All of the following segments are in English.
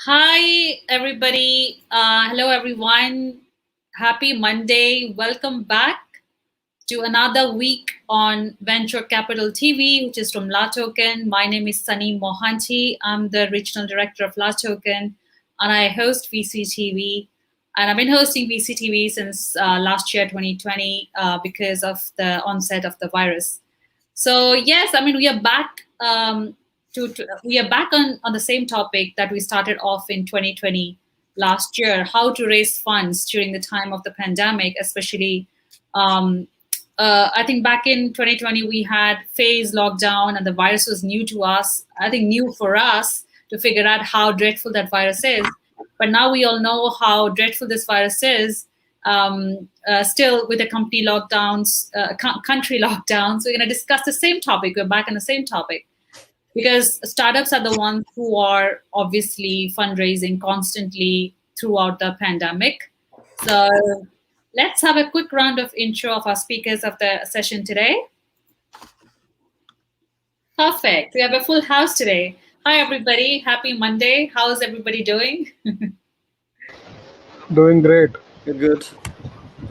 Hi, everybody. Hello, everyone. Happy Monday. Welcome back to another week on Venture Capital TV, which is from La Token. My name is Sunny Mohanty. I'm the regional director of La Token, and I host VCTV. And I've been hosting VCTV since last year, 2020, because of the onset of the virus. So yes, I mean we are back we are back on the same topic that we started off in 2020 last year, how to raise funds during the time of the pandemic, especially um, I think back in 2020 we had phase lockdown and the virus was new to us. I think new for us to figure out how dreadful that virus is. But now we all know how dreadful this virus is. Still with the company lockdowns, country lockdowns, we're going to discuss the same topic. We're back on the same topic because startups are the ones who are obviously fundraising constantly throughout the pandemic. So let's have a quick round of intro of our speakers of the session today. Perfect. We have a full house today. Hi, everybody. Happy Monday. How's everybody doing? Doing great. Good.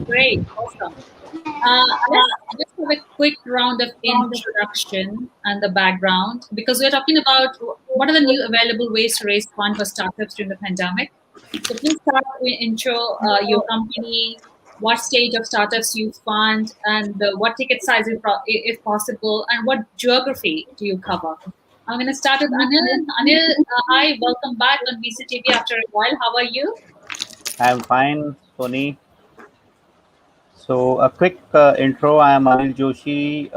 Great. Awesome. Let's just have a quick round of introduction and the background because we're talking about what are the new available ways to raise funds for startups during the pandemic. So please start with intro your company, what stage of startups you fund, and what ticket size if possible, and what geography do you cover. I'm going to start with Anil. Anil, hi, welcome back on VCTV after a while. How are you? I'm fine, Sony. So a quick intro. I am Anil Joshi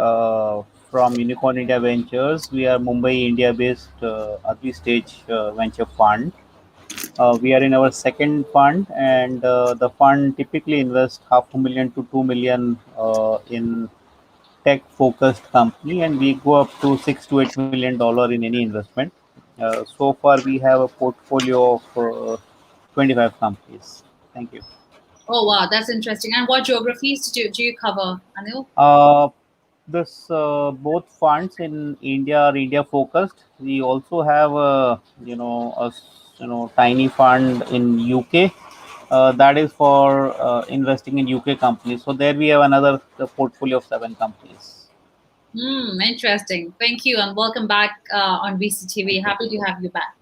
from Unicorn India Ventures. We are Mumbai, India-based early stage venture fund. We are in our second fund, and the fund typically invests $500,000 to $2 million in tech-focused company, and we go up to $6 to $8 million in any investment. So far, we have a portfolio of 25 companies. Thank you. Oh, wow, that's interesting. And what geographies do you cover, Anil? This both funds in India are India focused. We also have a tiny fund in UK that is for investing in UK companies. So there we have another portfolio of 7 companies. Interesting. Thank you, and welcome back on VCTV. Happy to have you back.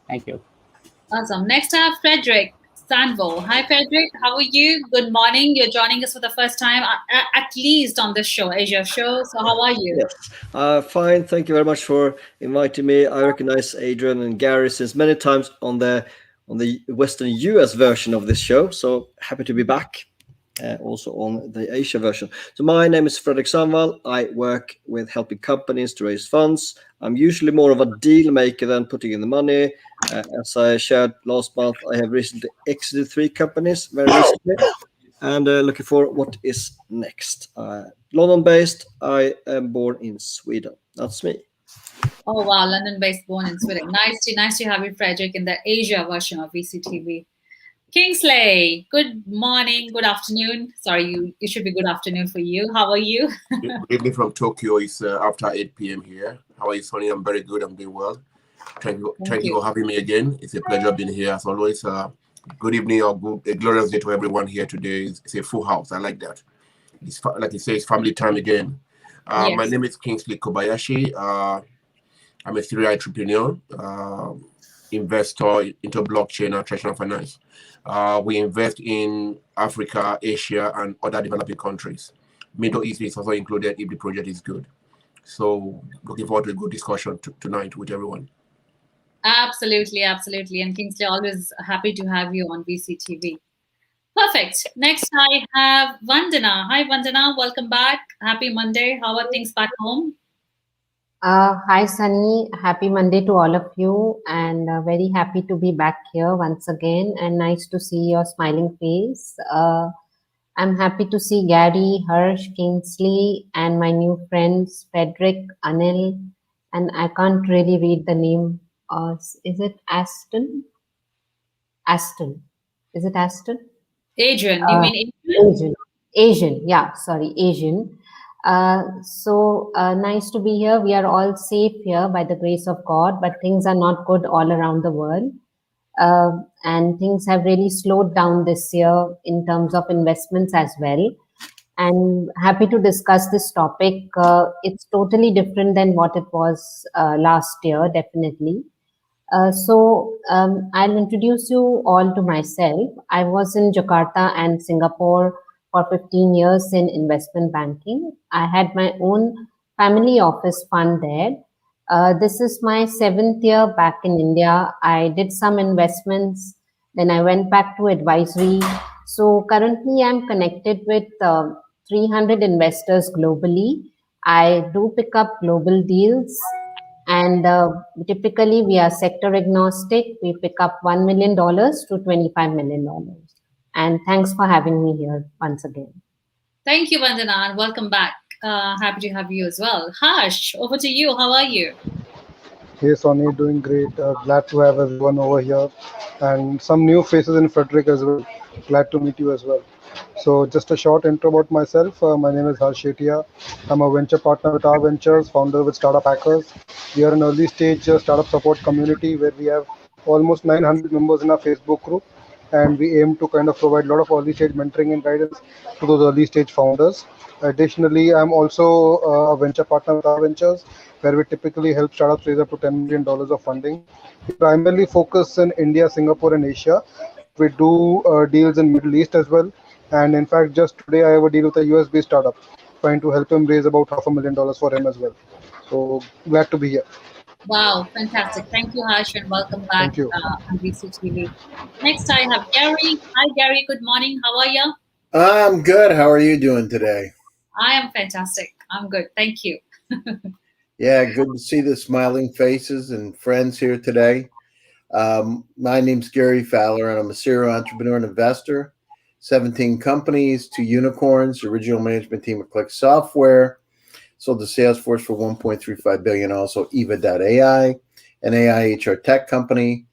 Thank you. Awesome. Next, I have Frederick Sanvo. Hi, Frederick. How are you? Good morning. You're joining us for the first time, at least on this show, Asia show. So, how are you? Yes. Fine. Thank you very much for inviting me. I recognize Adrian and Gary since many times on the Western US version of this show. So happy to be back. Also on the Asia version. So my name is Frederick Sanval. I work with helping companies to raise funds. I'm usually more of a deal maker than putting in the money. As I shared last month, I have recently exited 3 companies very recently, and looking for what is next. London-based. I am born in Sweden. That's me. Oh, wow. London-based, born in Sweden. Nice to have you, Frederick, in the Asia version of VCTV. Kingsley, good morning, good afternoon. Sorry, it should be good afternoon for you. How are you? Good evening from Tokyo. It's after 8 p.m. here. How are you, Sonny? I'm very good. I'm doing well. Thank you for having me again. It's a pleasure being here as always. Good evening or a glorious day to everyone here today. It's a full house. I like that. It's like you say, it's family time again. Yes. My name is Kingsley Kobayashi. I'm a serial entrepreneur, investor into blockchain and traditional finance. We invest in Africa, Asia, and other developing countries. Middle East is also included if the project is good. So looking forward to a good discussion tonight with everyone. Absolutely. And Kingsley, always happy to have you on VCTV. Perfect. Next, I have Vandana. Hi, Vandana. Welcome back. Happy Monday. How are things back home? Hi, Sunny. Happy Monday to all of you, and very happy to be back here once again. And nice to see your smiling face. I'm happy to see Gary, Harsh, Kingsley, and my new friends Frederick, Anil, and I can't really read the name. Is it Aston? Aston. Is it Aston? Adrian. You mean Adrian? Asian. Yeah, sorry, Asian. So nice to be here. We are all safe here by the grace of God, but things are not good all around the world. and things have really slowed down this year in terms of investments as well. And happy to discuss this topic. It's totally different than what it was last year, definitely. I'll introduce you all to myself. I was in Jakarta and Singapore for 15 years in investment banking. I had my own family office fund there. This is my 7th year back in India. I did some investments, then I went back to advisory. So currently I'm connected with 300 investors globally. I do pick up global deals, and typically we are sector agnostic. We pick up $1 million to $25 million. And thanks for having me here once again. Thank you, Vandana, and welcome back. Happy to have you as well. Harsh, over to you. How are you? Hey Sonny, doing great. Glad to have everyone over here and some new faces in Frederick as well. Glad to meet you as well. So just a short intro about myself. My name is Harsh Shetia. I'm a venture partner with our ventures, founder with Startup Hackers. We are an early stage startup support community where we have almost 900 members in our Facebook group, and we aim to kind of provide a lot of early stage mentoring and guidance to those early stage founders. Additionally, I'm also a venture partner with our ventures, where we typically help startups raise up to $10 million of funding. We primarily focus in India, Singapore, and Asia, but we do deals in Middle East as well. And in fact, just today I have a deal with a US-based startup, trying to help him raise about $500,000 for him as well. So glad to be here. Wow, fantastic. Thank you, Harsh, and welcome back Thank you. on VCTV. Next, I have Gary. Hi, Gary. Good morning. How are you? I'm good. How are you doing today? I am fantastic. I'm good. Thank you. Yeah, good to see the smiling faces and friends here today. My name's Gary Fowler, and I'm a serial entrepreneur and investor. 17 companies, 2 unicorns, original management team at Click Software, sold to Salesforce for $1.35 billion. Also, Eva.ai, an AI HR tech company.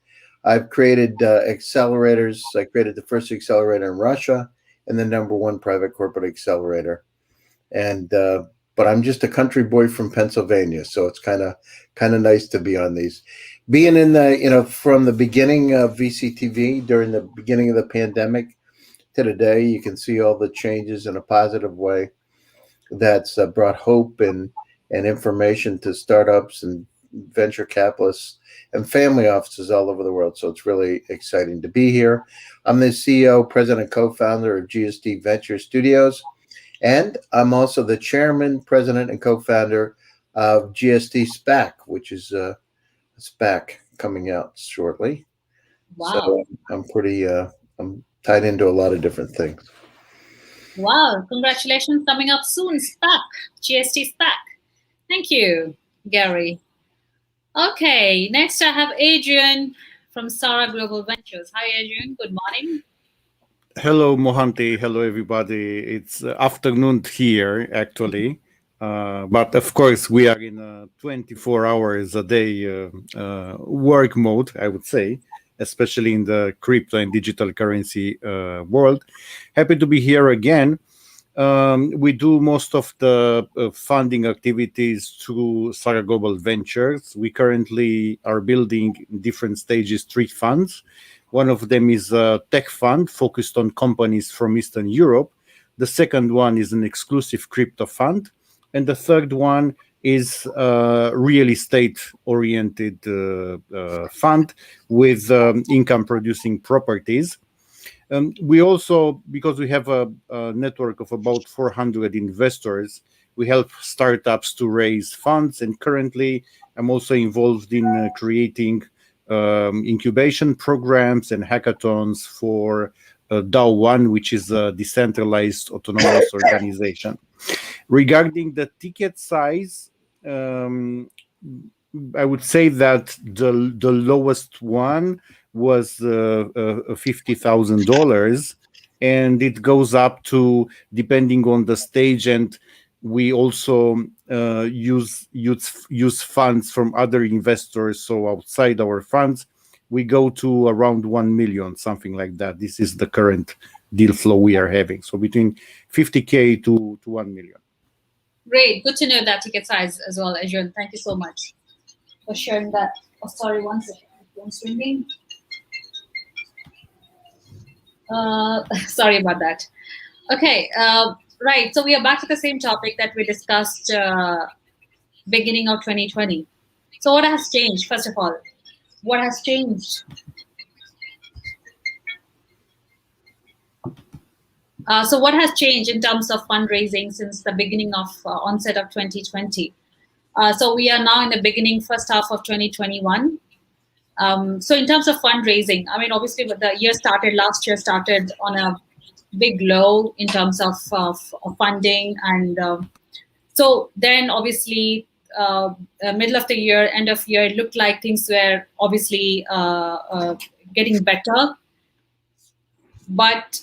I've created accelerators. I created the first accelerator in Russia and the #1 private corporate accelerator. And but I'm just a country boy from Pennsylvania, so it's kind of nice to be on these. Being in the from the beginning of VCTV during the beginning of the pandemic to today, you can see all the changes in a positive way. That's brought hope and information to startups and venture capitalists and family offices all over the world. So it's really exciting to be here. I'm the CEO, president, and co-founder of GST Venture Studios. And I'm also the chairman, president, and co-founder of GST SPAC, which is a SPAC coming out shortly. Wow. So I'm pretty, I'm tied into a lot of different things. Wow. Congratulations. Coming up soon. SPAC. GST SPAC. Thank you, Gary. Okay. Next, I have Adrian from Sarah Global Ventures. Hi, Adrian. Good morning. Hello, Mohanty. Hello, everybody. It's afternoon here, actually. But of course, we are in a 24 hours a day work mode, I would say, especially in the crypto and digital currency world. Happy to be here again. We do most of the funding activities through Sarah Global Ventures. We currently are building in different stages 3 funds. One of them is a tech fund focused on companies from Eastern Europe. The second one is an exclusive crypto fund. And the third one is a real estate-oriented fund with income-producing properties. We also, because we have a network of about 400 investors, we help startups to raise funds. And currently, I'm also involved in creating incubation programs and hackathons for DAO1, which is a decentralized autonomous organization. Regarding the ticket size, I would say that the lowest one was $50,000, and it goes up to, depending on the stage, and we also use funds from other investors. So outside our funds, we go to around 1 million, something like that. This is the current deal flow we are having. So between 50K to 1 million. Great. Good to know that ticket size as well, Adrian. Thank you so much for sharing that. Oh, sorry, one second. Phone's ringing. Sorry about that. Okay, right. So we are back to the same topic that we discussed beginning of 2020. So what has changed? First of all, what has changed? So what has changed in terms of fundraising since the beginning of onset of 2020? So we are now in the beginning, first half of 2021. So in terms of fundraising, I mean, obviously, the year started last year started on a big low in terms of funding, and so then obviously middle of the year, end of year, it looked like things were obviously getting better, but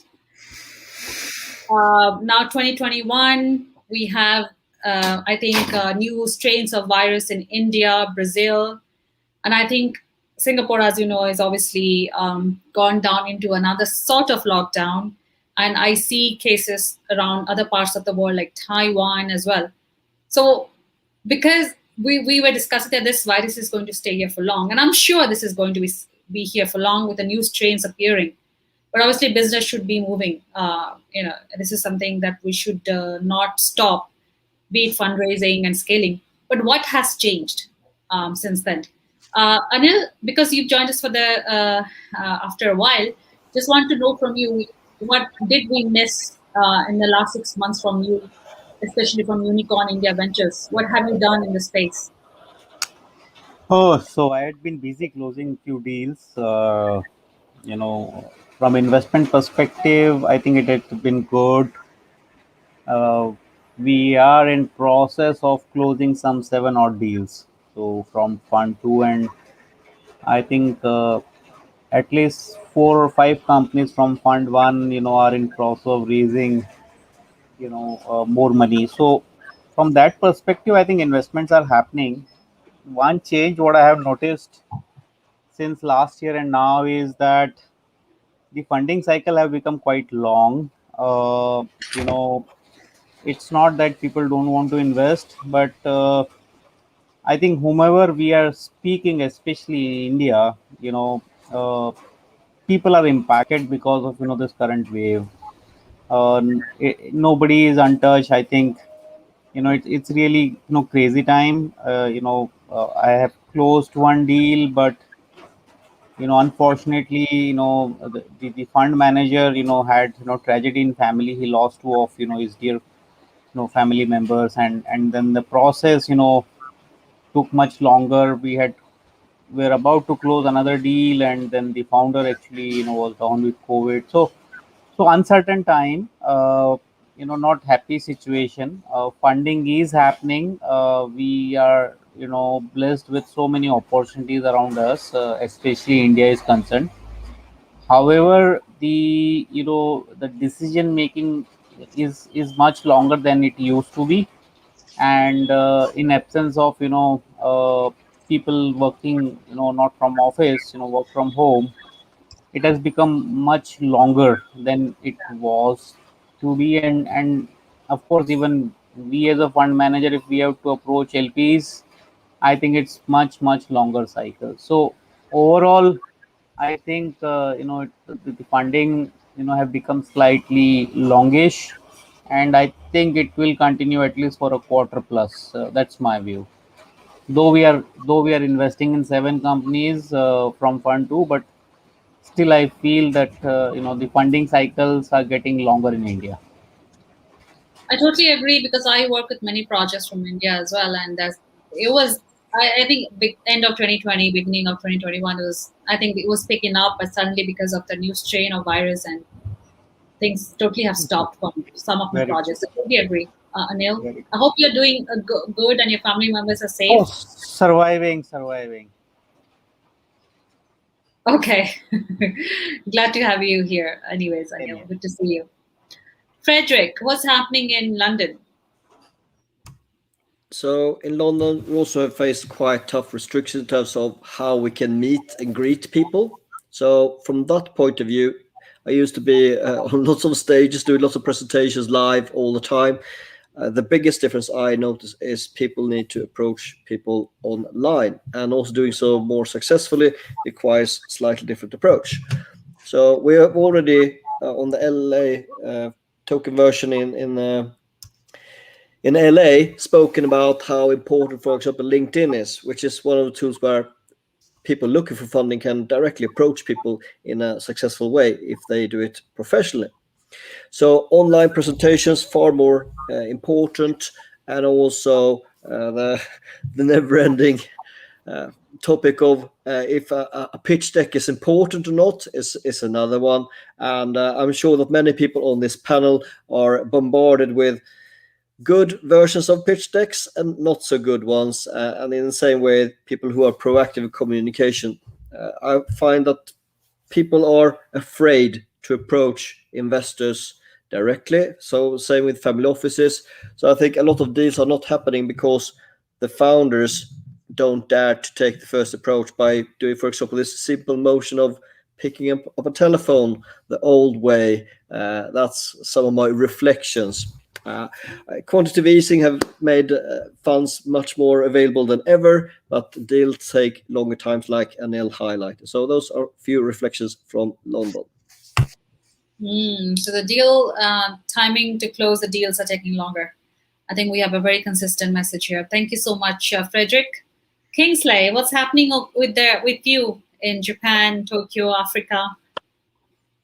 now 2021 we have I think new strains of virus in India, Brazil, and I think Singapore, as you know, is obviously gone down into another sort of lockdown. And I see cases around other parts of the world, like Taiwan as well. So, because we were discussing that this virus is going to stay here for long, and I'm sure this is going to be here for long with the new strains appearing. But obviously, business should be moving. This is something that we should not stop, be it fundraising and scaling. But what has changed since then? Anil, because you've joined us for the after a while, just want to know from you, what did we miss in the last 6 months from you, especially from Unicorn India Ventures? What have you done in the space? Oh, so I had been busy closing few deals. You know, from investment perspective, I think it had been good. We are in process of closing some 7 odd deals. So from Fund 2, and I think at least 4 or 5 companies from Fund 1, are in process of raising, more money. So from that perspective, I think investments are happening. One change what I have noticed since last year and now is that the funding cycle have become quite long. You know, it's not that people don't want to invest, but I think whomever we are speaking, especially in India, uh, people are impacted because of this current wave. Nobody is untouched. I think it's really crazy time. I have closed one deal, but unfortunately, the fund manager had tragedy in family. He lost two of his dear family members, and then the process took much longer. We're about to close another deal, and then the founder actually was down with COVID. So uncertain time, not happy situation. Funding is happening. We are blessed with so many opportunities around us, especially India is concerned. However, the decision making is much longer than it used to be, and in absence of people working not from office, work from home, it has become much longer than it was to be. And of course, even we as a fund manager, if we have to approach LPs, I think it's much longer cycle. So overall, I think the funding have become slightly longish, and I think it will continue at least for a quarter plus. That's my view. Though we are investing in 7 companies from Fund 2, but still I feel that the funding cycles are getting longer in India. I totally agree, because I work with many projects from India as well, and it was. I think end of 2020, beginning of 2021 was. I think it was picking up, but suddenly because of the new strain of virus, and things totally have stopped from some of my Very true. projects. I totally agree, Anil. Very I hope you're doing good and your family members are Oh, safe. surviving. Okay, glad to have you here. Anyways, Same Anil, here. good to see you. Frederick, what's happening in London? So in London, we also have faced quite tough restrictions in terms of how we can meet and greet people. So from that point of view, I used to be on lots of stages, doing lots of presentations live all the time. The biggest difference I notice is people need to approach people online, and also doing so more successfully requires slightly different approach. So we have already on the LA token version in LA spoken about how important, for example, LinkedIn is, which is one of the tools where people looking for funding can directly approach people in a successful way if they do it professionally. So online presentations far more important, and also the never-ending topic of if a pitch deck is important or not is another one. And I'm sure that many people on this panel are bombarded with good versions of pitch decks and not so good ones. And in the same way, people who are proactive in communication, I find that people are afraid to approach investors directly. So same with family offices. So I think a lot of deals are not happening because the founders don't dare to take the first approach by doing, for example, this simple motion of picking up a telephone the old way. That's some of my reflections. Quantitative easing have made funds much more available than ever, but deals take longer times, like Anil highlighted. So those are a few reflections from London. So the deal timing to close the deals are taking longer. I think we have a very consistent message here. Thank you so much, Frederick. Kingsley, what's happening with you in Japan, Tokyo, Africa?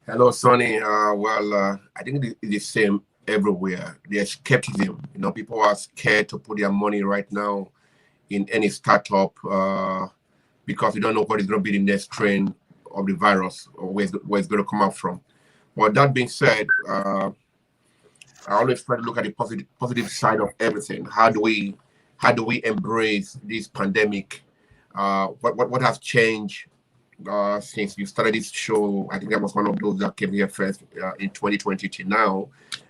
Hello, Sonny. I think it's the same everywhere. There's skepticism. People are scared to put their money right now in any startup because you don't know what is going to be the next strain of the virus or where it's going to come out from. But that being said, I always try to look at the positive side of everything. How do we embrace this pandemic? What has changed since you started this show? I think I was one of those that came here first in 2020 till now.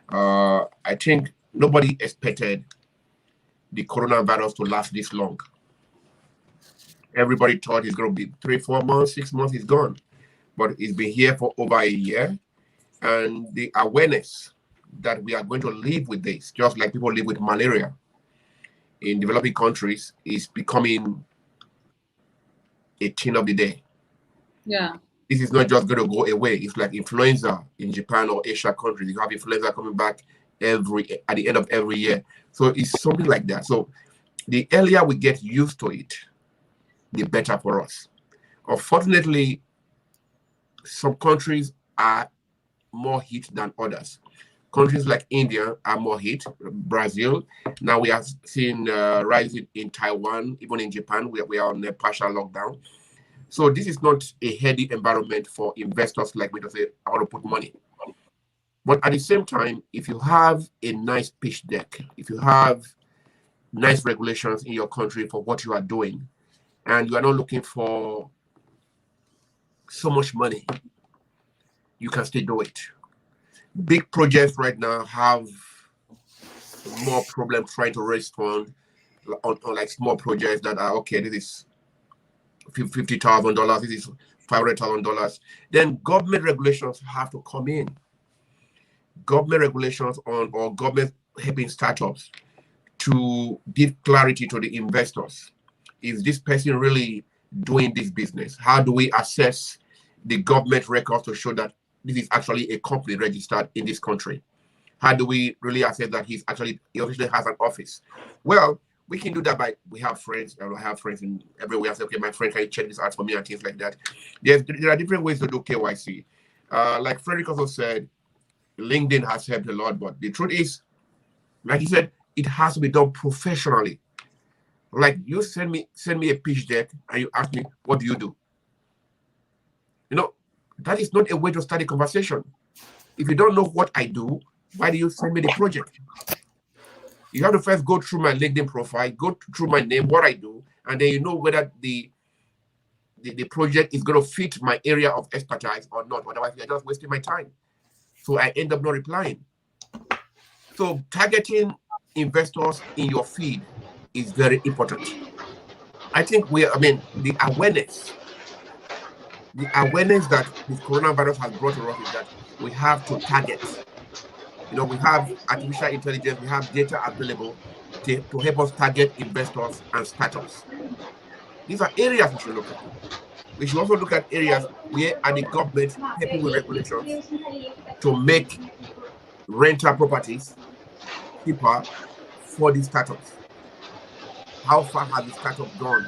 I think nobody expected the coronavirus to last this long. Everybody thought it's going to be 3, 4 months, 6 months, it's gone. But it's been here for over a year. And the awareness that we are going to live with this, just like people live with malaria in developing countries, is becoming a thing of the day. Yeah. This is not just going to go away. It's like influenza in Japan or Asia countries. You have influenza coming back at the end of every year. So it's something like that. So the earlier we get used to it, the better for us. Unfortunately, some countries are more hit than others. Countries like India are more hit, Brazil. Now we are seeing rising in Taiwan, even in Japan, we are on a partial lockdown. So this is not a heady environment for investors like me to say, I want to put money. But at the same time, if you have a nice pitch deck, if you have nice regulations in your country for what you are doing, and you are not looking for so much money, you can still do it. Big projects right now have more problems trying to raise funds on like small projects that are, okay, this is $50,000, this is $500,000. Then government regulations have to come in. Government regulations or government helping startups to give clarity to the investors. Is this person really doing this business? How do we assess the government records to show that this is actually a company registered in this country? How do we really assess that he actually has an office? Well, we can do that by, we have friends, I have friends in everywhere. I say, okay, my friend, can you check this out for me and things like that? There are different ways to do KYC. Like Frederick also said, LinkedIn has helped a lot, but the truth is, like he said, it has to be done professionally. Like you send me a pitch deck and you ask me, what do you do? That is not a way to start a conversation. If you don't know what I do, why do you send me the project? You have to first go through my LinkedIn profile, go through my name, what I do, and then you know whether the project is going to fit my area of expertise or not. Otherwise, you're just wasting my time. So I end up not replying. So targeting investors in your feed is very important. I think the awareness that this coronavirus has brought to us is that we have to target. We have artificial intelligence, we have data available to help us target investors and startups. These are areas we should look at. We should also look at areas where are the government helping with regulations. to make rental properties cheaper for the startups. How far has the startup gone?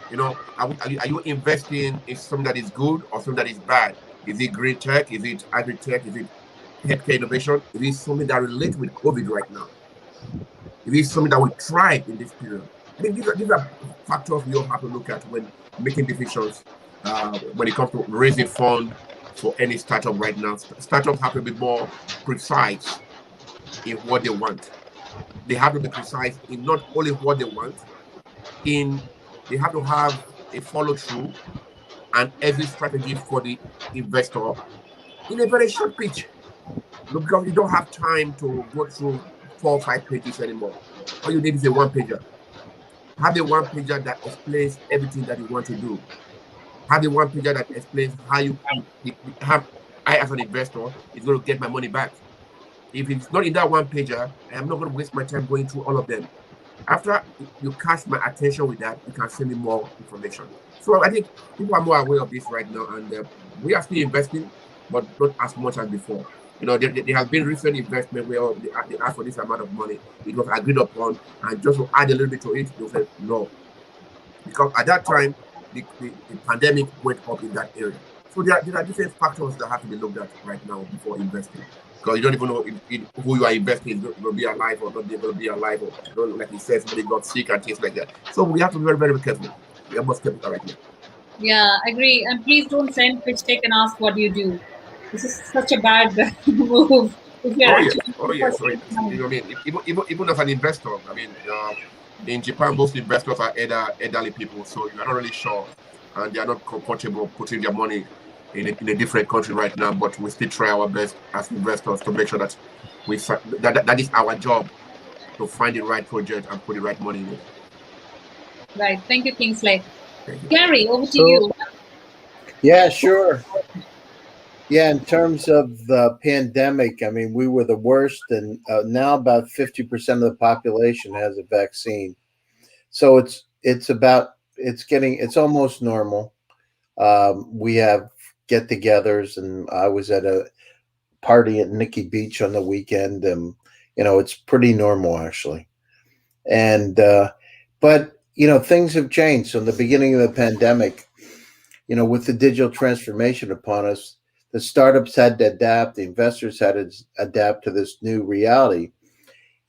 You know, are you investing in something that is good or something that is bad? Is it green tech? Is it agri tech? Is it healthcare innovation? Is it something that relates with COVID right now? Is it something that will thrive in this period? I think these are factors we all have to look at when making decisions when it comes to raising funds for any startup right now. Startups have to be more precise in what they want. They have to be precise in not only what they want, they have to have a follow through and exit strategy for the investor in a very short pitch. Because you don't have time to go through 4 or 5 pages anymore. All you need is a one pager. Have a one pager that explains everything that you want to do. Have a one pager that explains how I as an investor is going to get my money back. If it's not in that one pager, I am not going to waste my time going through all of them. After you catch my attention with that, you can send me more information. So I think people are more aware of this right now, and we are still investing, but not as much as before. You know, there has been recent investment where they asked for this amount of money. It was agreed upon, and just to add a little bit to it, they said no. Because at that time, the pandemic went up in that area. So there are different factors that have to be looked at right now before investing. Because you don't even know if who you are investing is going to be alive or not going to be alive, or you know, like he says, somebody got sick and things like that. So we have to be very, very careful. We are more skeptical right now. Yeah, agree. And please don't send pitch deck and ask what you do. This is such a bad move. If you're Oh yes. So, you know what I mean? Even as an investor, I mean, in Japan, most investors are elderly people, so you are not really sure, and they are not comfortable putting their money in a different country right now. But we still try our best as investors to make sure that that is our job, to find the right project and put the right money in it. Right. Thank you, Kingsley. Thank you. Gary, over to you. Yeah, sure. Yeah, in terms of the pandemic, I mean, we were the worst, and now about 50% of the population has a vaccine. So it's almost normal. We have get-togethers, and I was at a party at Nikki Beach on the weekend, and you know, it's pretty normal actually. And but you know, things have changed. So in the beginning of the pandemic, you know, with the digital transformation upon us, the startups had to adapt, the investors had to adapt to this new reality.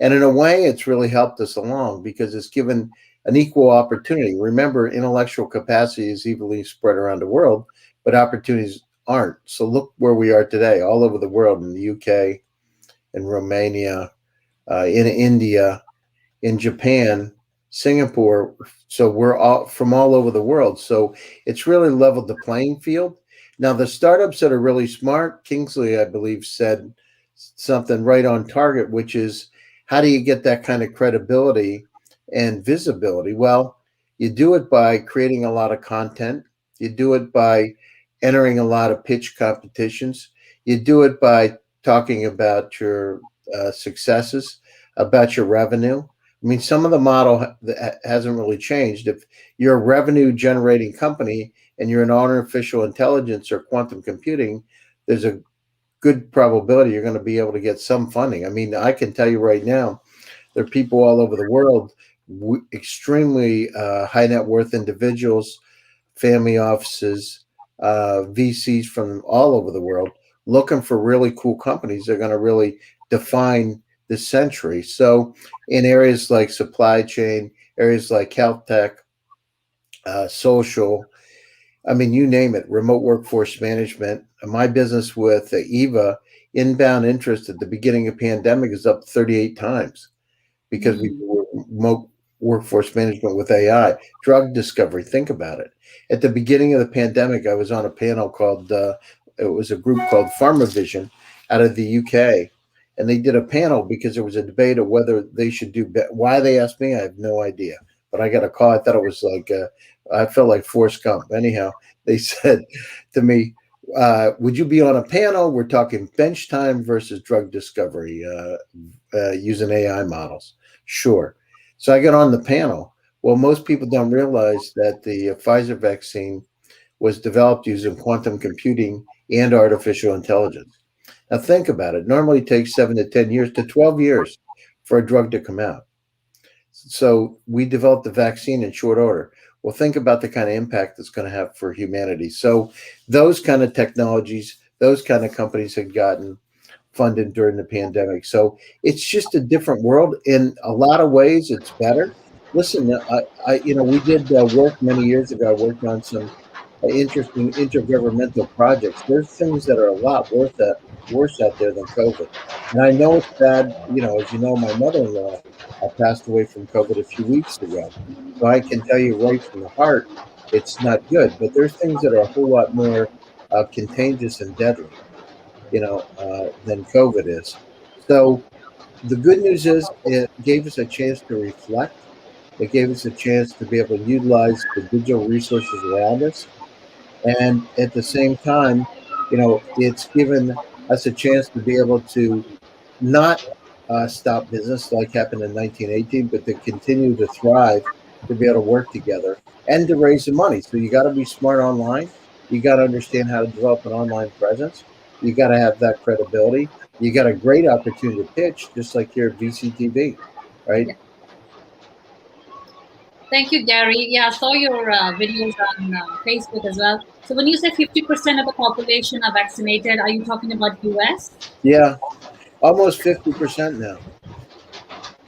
And in a way, it's really helped us along because it's given an equal opportunity. Remember, intellectual capacity is evenly spread around the world, but opportunities aren't. So look where we are today, all over the world, in the UK, in Romania, in India, in Japan, Singapore. So we're all from all over the world. So it's really leveled the playing field. Now, the startups that are really smart, Kingsley, I believe, said something right on target, which is, how do you get that kind of credibility and visibility? Well, you do it by creating a lot of content. You do it by entering a lot of pitch competitions. You do it by talking about your successes, about your revenue. I mean, some of the model hasn't really changed. If you're a revenue generating company and you're in artificial intelligence or quantum computing, there's a good probability you're going to be able to get some funding. I mean, I can tell you right now, there are people all over the world, extremely high net worth individuals, family offices, VCs from all over the world, looking for really cool companies that are going to really define this century. So in areas like supply chain, areas like health tech, social, I mean, you name it, remote workforce management. My business with Eva, inbound interest at the beginning of pandemic is up 38 times because we do remote workforce management with AI. Drug discovery, think about it. At the beginning of the pandemic, I was on a panel called, it was a group called PharmaVision out of the UK. And they did a panel because there was a debate of whether they should do, why they asked me, I have no idea. But I got a call. I thought it was like, I felt like Forrest Gump. Anyhow, they said to me, would you be on a panel? We're talking bench time versus drug discovery using AI models. Sure. So I got on the panel. Well, most people don't realize that the Pfizer vaccine was developed using quantum computing and artificial intelligence. Now think about it. Normally it takes 7 to 10 years to 12 years for a drug to come out. So we developed the vaccine in short order. Well, think about the kind of impact it's going to have for humanity. So those kind of technologies, those kind of companies had gotten funded during the pandemic. So it's just a different world. In a lot of ways, it's better. Listen, we did work many years ago. I worked on some interesting intergovernmental projects. There's things that are a lot worse out there than COVID. And I know it's bad. As you know, my mother-in-law passed away from COVID a few weeks ago. So I can tell you right from the heart, it's not good. But there's things that are a whole lot more contagious and deadly, than COVID is. So the good news is it gave us a chance to reflect. It gave us a chance to be able to utilize the digital resources around us. And at the same time, it's given us a chance to be able to not stop business like happened in 1918, but to continue to thrive, to be able to work together and to raise the money. So you got to be smart online. You got to understand how to develop an online presence. You got to have that credibility. You got a great opportunity to pitch, just like here at VCTV, right? Yeah. Thank you, Gary. Yeah, I saw your videos on Facebook as well. So when you say 50% of the population are vaccinated, are you talking about US? Yeah, almost 50% now.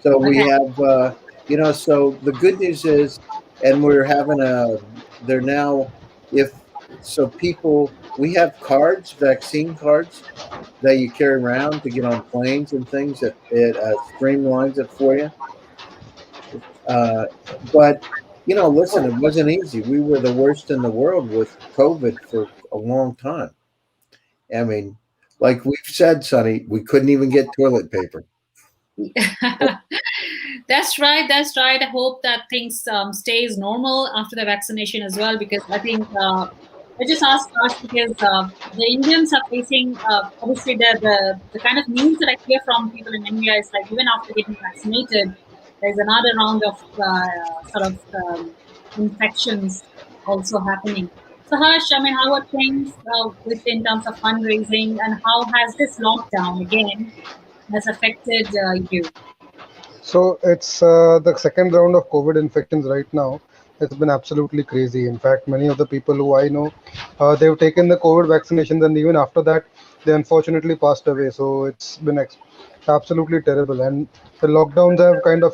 So we have, so the good news is, and we're having they're now, we have cards, vaccine cards that you carry around to get on planes and things. It streamlines it for you. But listen, it wasn't easy. We were the worst in the world with COVID for a long time. I mean, like we've said, Sonny, we couldn't even get toilet paper. That's right. That's right. I hope that things stays normal after the vaccination as well, because I think I just asked first because the Indians are facing obviously the kind of news that I hear from people in India is like even after getting vaccinated, there's another round of infections also happening. So Harsh, I mean, how are things in terms of fundraising, and how has this lockdown again has affected you? So it's the second round of COVID infections right now. It's been absolutely crazy. In fact, many of the people who I know, they've taken the COVID vaccinations, and even after that, they unfortunately passed away. So it's been absolutely terrible. And the lockdowns have kind of,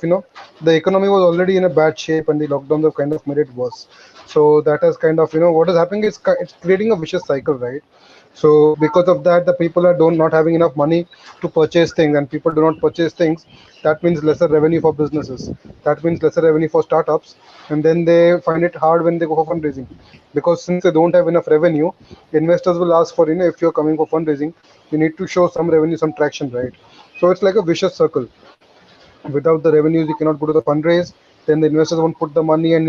the economy was already in a bad shape, and the lockdowns have kind of made it worse. So that has kind of, what is happening is it's creating a vicious cycle, right? So because of that, the people are not having enough money to purchase things, and people do not purchase things. That means lesser revenue for businesses. That means lesser revenue for startups, and then they find it hard when they go for fundraising, because since they don't have enough revenue, investors will ask for, if you're coming for fundraising, you need to show some revenue, some traction, right? So it's like a vicious circle. Without the revenues, you cannot go to the fundraise. Then the investors won't put the money, and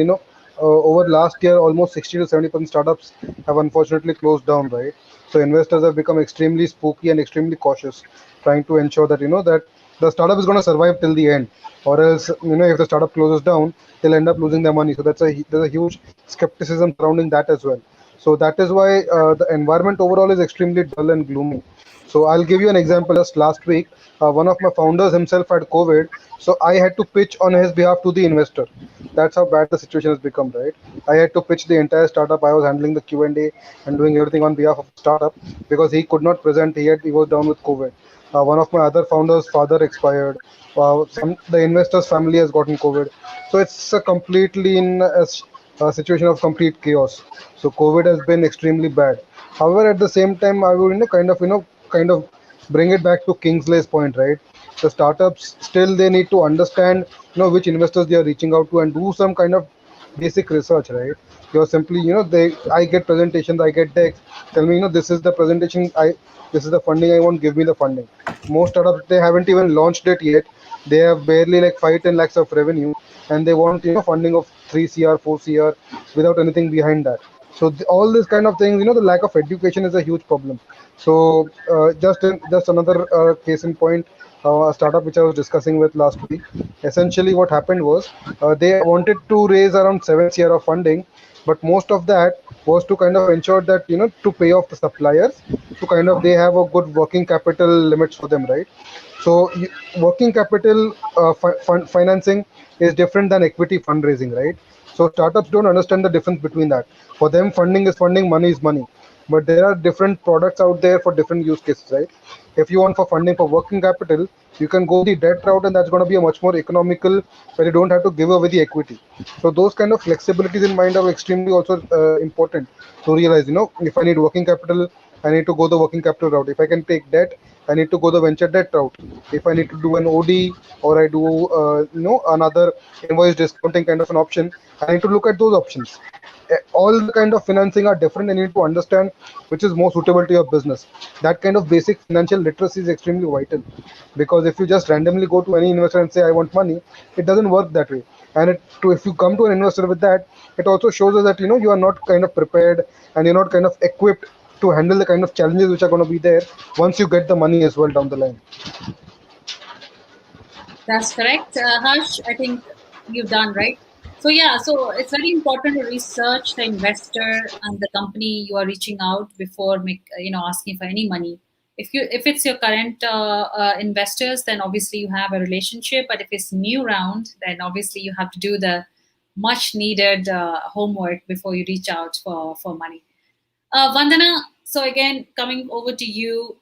over last year, almost 60 to 70% startups have unfortunately closed down, right? So investors have become extremely spooky and extremely cautious, trying to ensure that that the startup is going to survive till the end, or else if the startup closes down, they'll end up losing their money. So there's a huge skepticism surrounding that as well. So that is why the environment overall is extremely dull and gloomy. So I'll give you an example. Just last week, one of my founders himself had COVID, so I had to pitch on his behalf to the investor. That's how bad the situation has become, right? I had to pitch the entire startup. I was handling the Q&A and doing everything on behalf of the startup because he could not present. He was down with COVID. One of my other founders' father expired. The investor's family has gotten COVID. So it's completely in a situation of complete chaos. So COVID has been extremely bad. However, at the same time, I would kind of bring it back to Kingsley's point, right? The startups still, they need to understand which investors they are reaching out to, and do some kind of basic research, right? You're simply I get presentations, I get decks, tell me this is the presentation, this is the funding I want, give me the funding. Most startups, they haven't even launched it yet. They have barely like 5-10 lakhs of revenue, and they want funding of 3 cr 4 cr without anything behind that. So all this kind of things, the lack of education is a huge problem. So just another case in point, a startup which I was discussing with last week. Essentially, what happened was they wanted to raise around 7 cr of funding, but most of that was to kind of ensure that, to pay off the suppliers, to kind of they have a good working capital limits for them, right? So working capital financing is different than equity fundraising, right? So startups don't understand the difference between that. For them, funding is funding, money is money. But there are different products out there for different use cases, right? If you want for funding for working capital, you can go the debt route, and that's going to be a much more economical, where you don't have to give away the equity. So those kind of flexibilities in mind are extremely also important to realize. If I need working capital, I need to go the working capital route. If I can take debt, I need to go the venture debt route. If I need to do an OD, or I do another invoice discounting kind of an option, I need to look at those options. All the kind of financing are different, and you need to understand which is more suitable to your business. That kind of basic financial literacy is extremely vital, because if you just randomly go to any investor and say I want money, it doesn't work that way. And if you come to an investor with that, it also shows us that you are not kind of prepared, and you're not kind of equipped to handle the kind of challenges which are going to be there once you get the money as well down the line. That's correct. Harsh, I think you've done right. So yeah, so it's very important to research the investor and the company you are reaching out before asking for any money. If it's your current investors, then obviously you have a relationship. But if it's new round, then obviously you have to do the much needed homework before you reach out for money. Vandana, so again, coming over to you.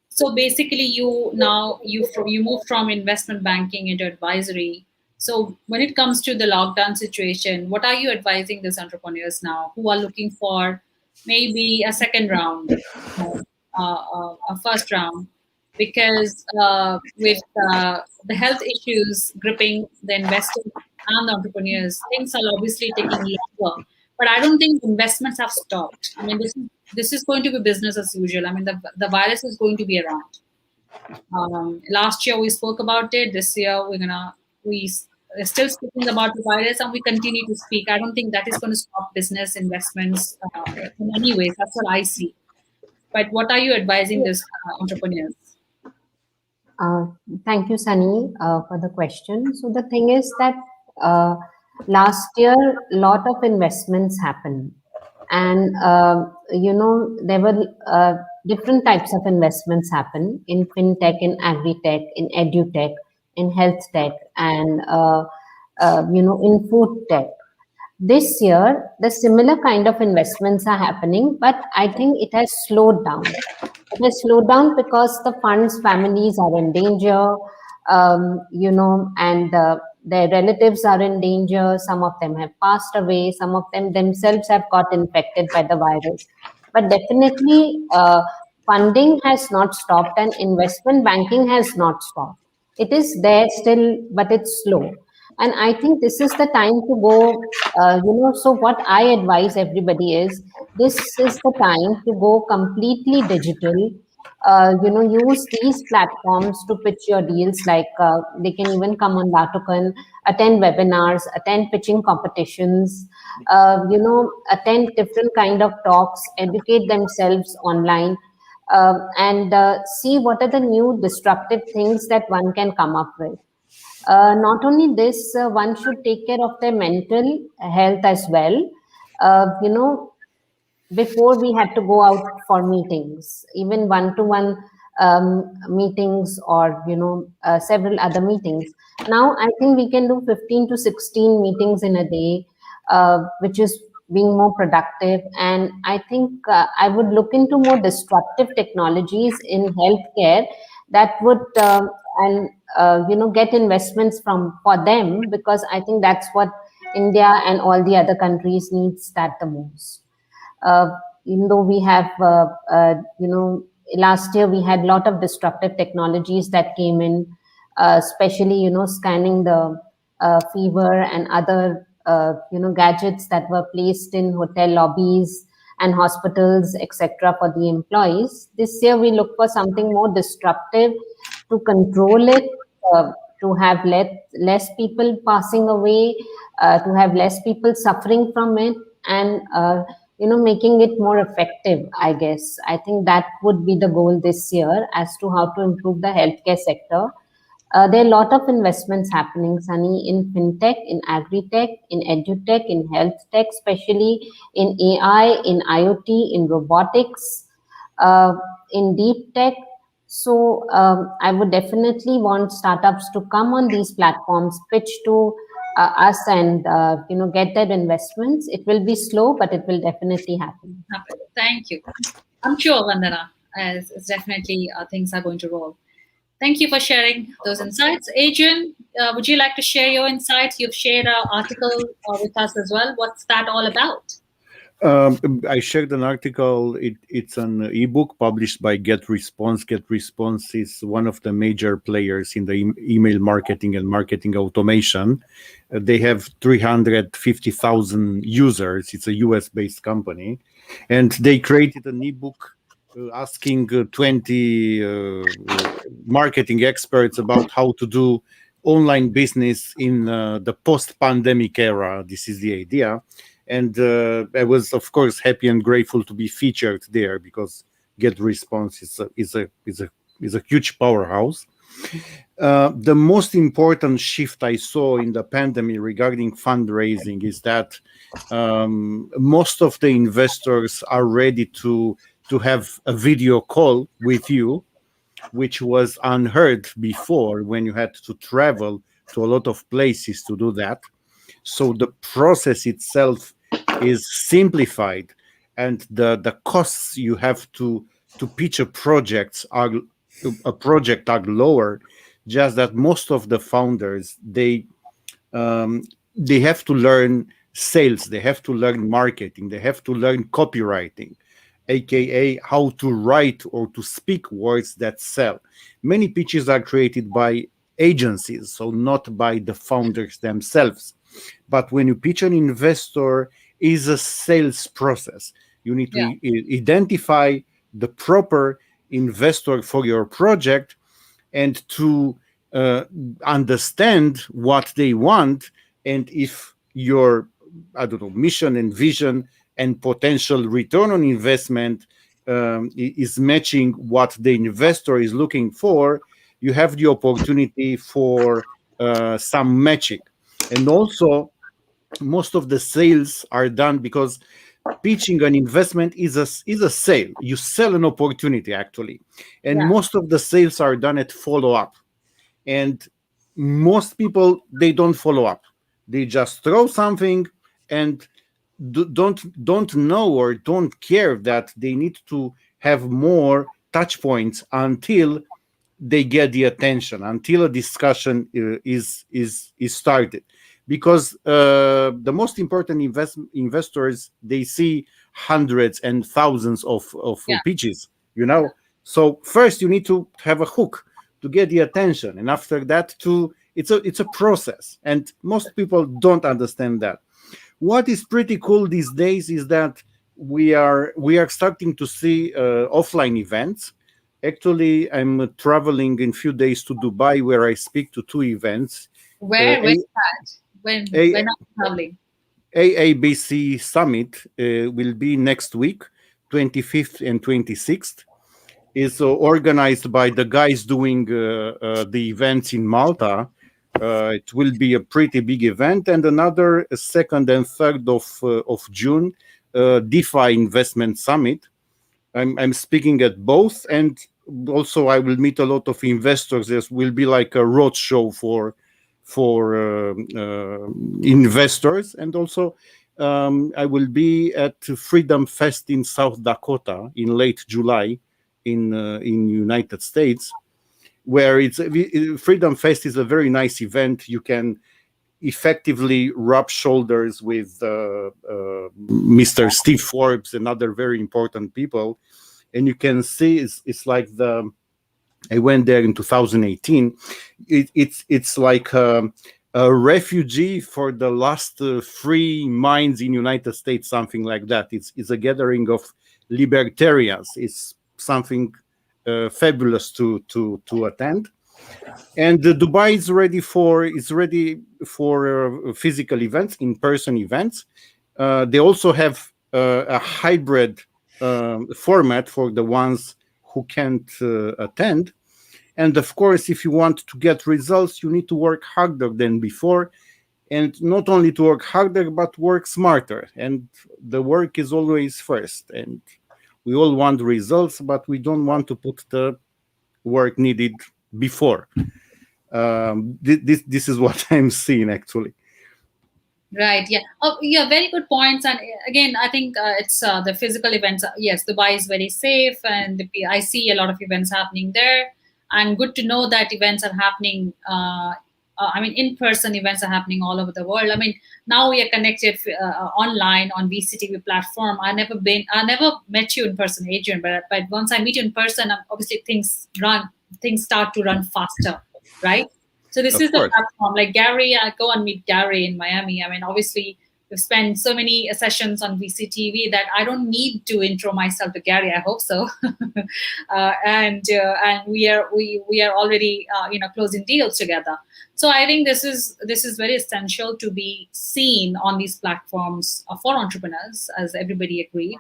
So basically, you moved from investment banking into advisory. So when it comes to the lockdown situation, what are you advising these entrepreneurs now who are looking for maybe a second round, a first round? Because with the health issues gripping the investors and the entrepreneurs, things are obviously taking longer. But I don't think investments have stopped. I mean, this is going to be business as usual. I mean, the virus is going to be around. Last year we spoke about it. This year we're still speaking about the virus, and we continue to speak. I don't think that is going to stop business investments in any ways. That's what I see. But what are you advising these entrepreneurs? Uh, Thank you, Sunny, for the question. So the thing is that uh, last year, a lot of investments happened, and there were different types of investments happen in fintech, in agri-tech, in edutech, in health tech, and in food tech. This year, the similar kind of investments are happening, but I think it has slowed down. It has slowed down because the funds' families are in danger, and their relatives are in danger. Some of them have passed away. Some of them themselves have got infected by the virus. But definitely, funding has not stopped, and investment banking has not stopped. It is there still, but it's slow. And I think this is the time to go. So what I advise everybody is, this is the time to go completely digital. Use these platforms to pitch your deals. Like they can even come on Latokan, attend webinars, attend pitching competitions, attend different kind of talks, educate themselves online, and see what are the new disruptive things that one can come up with. Not only this, one should take care of their mental health as well. Uh, you know, Before we had to go out for meetings, even one-to-one meetings, or several other meetings. Now I think we can do 15 to 16 meetings in a day, which is being more productive. And I think I would look into more disruptive technologies in healthcare that would and get investments from for them, because I think that's what India and all the other countries needs that the most. uh, even though we have, last year we had a lot of disruptive technologies that came in, especially, scanning the fever and other, gadgets that were placed in hotel lobbies and hospitals, etc., for the employees. This year we look for something more disruptive to control it, to have less people passing away, to have less people suffering from it, and making it more effective. I guess I think that would be the goal this year, as to how to improve the healthcare sector. There are a lot of investments happening, Sunny, in fintech, in agri-tech, in edutech, in health tech, especially in AI, in IoT, in robotics, uh, in deep tech. So I would definitely want startups to come on these platforms, pitch to us, and get their investments. It will be slow, but it will definitely happen. Thank you. I'm sure, Vandana, as it's definitely things are going to roll. Thank you for sharing those insights. Adrian, would you like to share your insights? You've shared an article with us as well. What's that all about? I shared an article. It's an ebook published by Getresponse. Getresponse is one of the major players in the email marketing and marketing automation. They have 350,000 users. It's a US-based company, and they created an ebook asking 20 marketing experts about how to do online business in the post-pandemic era. This is the idea. And I was, of course, happy and grateful to be featured there because Getresponse is a huge powerhouse. The most important shift I saw in the pandemic regarding fundraising is that most of the investors are ready to have a video call with you, which was unheard before when you had to travel to a lot of places to do that. So the process itself is simplified, and the costs you have to pitch a project are lower. Just that most of the founders they have to learn sales, they have to learn marketing, they have to learn copywriting, aka how to write or to speak words that sell. Many pitches are created by agencies, so not by the founders themselves. But when you pitch an investor, is a sales process. You need to identify the proper investor for your project and to understand what they want, and if your mission and vision and potential return on investment is matching what the investor is looking for, you have the opportunity for some matching. And also, most of the sales are done because pitching an investment is a sale. You sell an opportunity, actually. And most of the sales are done at follow-up. And most people, they don't follow up. They just throw something and don't know or don't care that they need to have more touch points until they get the attention, until a discussion is started. Because the most important investors, they see hundreds and thousands of pitches, So first you need to have a hook to get the attention, and after that it's a process, and most people don't understand that. What is pretty cool these days is that we are starting to see offline events. Actually, I'm traveling in a few days to Dubai, where I speak to two events. Where is that? When are you traveling? AABC Summit will be next week, 25th and 26th. Is organized by the guys doing the events in Malta. It will be a pretty big event, and another 2nd and 3rd of June, DeFi Investment Summit. I'm speaking at both, and also I will meet a lot of investors. There will be like a roadshow for investors, and also I will be at Freedom Fest in South Dakota in late July in United States, where Freedom Fest is a very nice event. You can effectively rub shoulders with Mr. Steve Forbes and other very important people, and you can see it's like I went there in 2018. It's like a refugee for the last free minds in United States, something like that. It's a gathering of libertarians. It's something fabulous to attend. And Dubai is ready for physical events, in-person events. They also have a hybrid format for the ones who can't attend. And of course, if you want to get results, you need to work harder than before. And not only to work harder, but work smarter. And the work is always first. And we all want results, but we don't want to put the work needed before. This is what I'm seeing, actually. Right. Yeah. Oh, yeah. Very good points. And again, I think it's the physical events. Yes, Dubai is very safe, and I see a lot of events happening there. And good to know that events are happening. I mean, in-person events are happening all over the world. I mean, now we are connected online on VCTV platform. I never met you in person, Adrian, but once I meet you in person, obviously things start to run faster, right? So this is the platform. Like Gary, I go and meet Gary in Miami. I mean, obviously, we've spent so many sessions on VCTV that I don't need to intro myself to Gary. I hope so. And we are already closing deals together. So I think this is very essential to be seen on these platforms for entrepreneurs, as everybody agreed,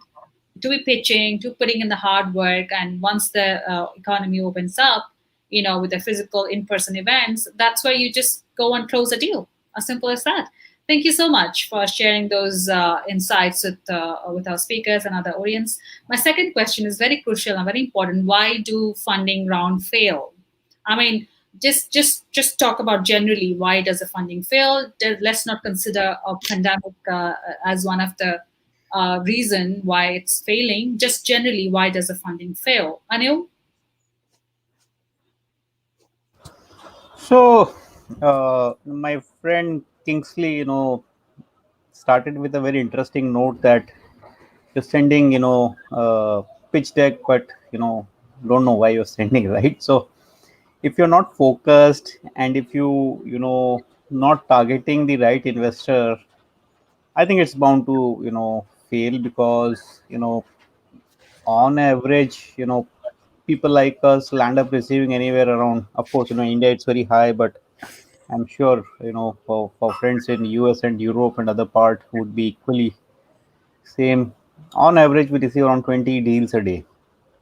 to be pitching, to putting in the hard work, and once the economy opens up, with the physical in-person events, that's where you just go and close a deal. As simple as that. Thank you so much for sharing those insights with our speakers and other audience. My second question is very crucial and very important. Why do funding round fail? I mean, just talk about generally why does a funding fail. Let's not consider a pandemic as one of the reason why it's failing. Just generally, why does a funding fail? Anil? So, my friend Kingsley, started with a very interesting note that you're sending, pitch deck, but don't know why you're sending, right? So, if you're not focused and if you not targeting the right investor, I think it's bound to fail, because on average, people like us land up receiving anywhere around, of course, India it's very high, but I'm sure for friends in US and Europe and other part would be equally same. On average, we receive around 20 deals a day,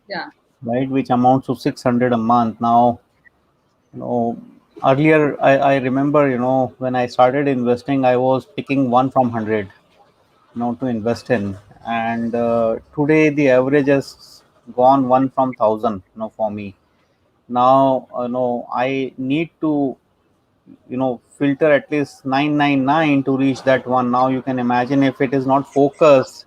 Yeah. right, which amounts to 600 a month. Now, earlier I remember when I started investing, I was picking one from 100 to invest in, and today the average has gone one from 1,000 for me. Now I need to filter at least 999 to reach that one. Now you can imagine, if it is not focused,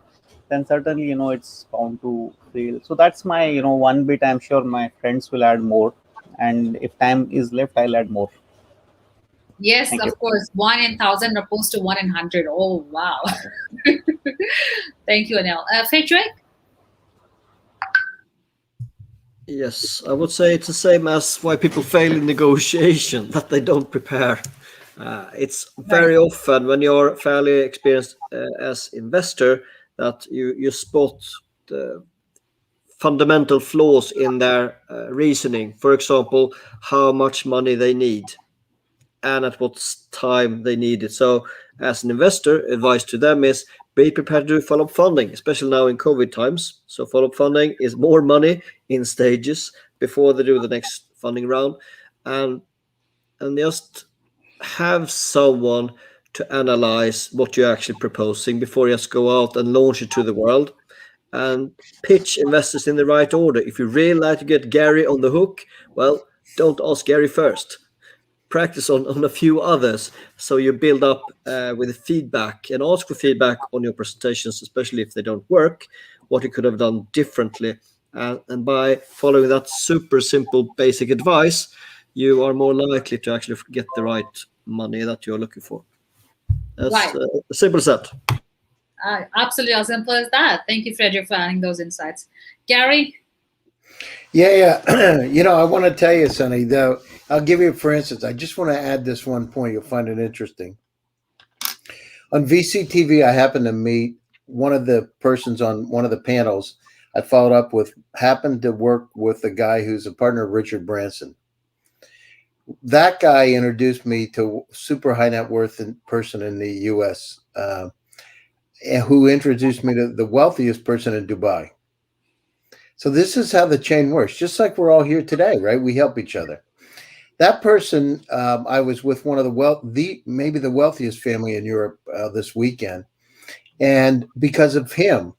then certainly it's bound to fail. So that's my one bit. I'm sure my friends will add more, and if time is left, I'll add more. Yes, Thank you. of course. 1 in 1,000 opposed to 1 in 100. Oh, wow. Thank you, Anil. Frederick? Yes, I would say it's the same as why people fail in negotiation, that they don't prepare. It's very often when you're fairly experienced as investor that you spot the fundamental flaws in their reasoning. For example, how much money they need and at what time they need it. So as an investor, advice to them is be prepared to do follow-up funding, especially now in COVID times. So follow-up funding is more money in stages before they do the next funding round, and just have someone to analyze what you're actually proposing before you just go out and launch it to the world, and pitch investors in the right order. If you really like to get Gary on the hook, well, don't ask Gary first. Practice on a few others, so you build up with feedback, and ask for feedback on your presentations, especially if they don't work, what you could have done differently. And by following that super simple basic advice, you are more likely to actually get the right money that you're looking for. As Right. Simple as that. Absolutely as simple as that. Thank you, Frederick, for adding those insights. Gary? Yeah. I want to tell you, Sonny, though, I'll give you, for instance, I just want to add this one point. You'll find it interesting. On VCTV, I happened to meet one of the persons on one of the panels I followed up with, happened to work with a guy who's a partner of Richard Branson. That guy introduced me to super high net worth person in the U.S., who introduced me to the wealthiest person in Dubai. So this is how the chain works, just like we're all here today, right? We help each other. That person, I was with one of maybe the wealthiest family in Europe this weekend, and because of him,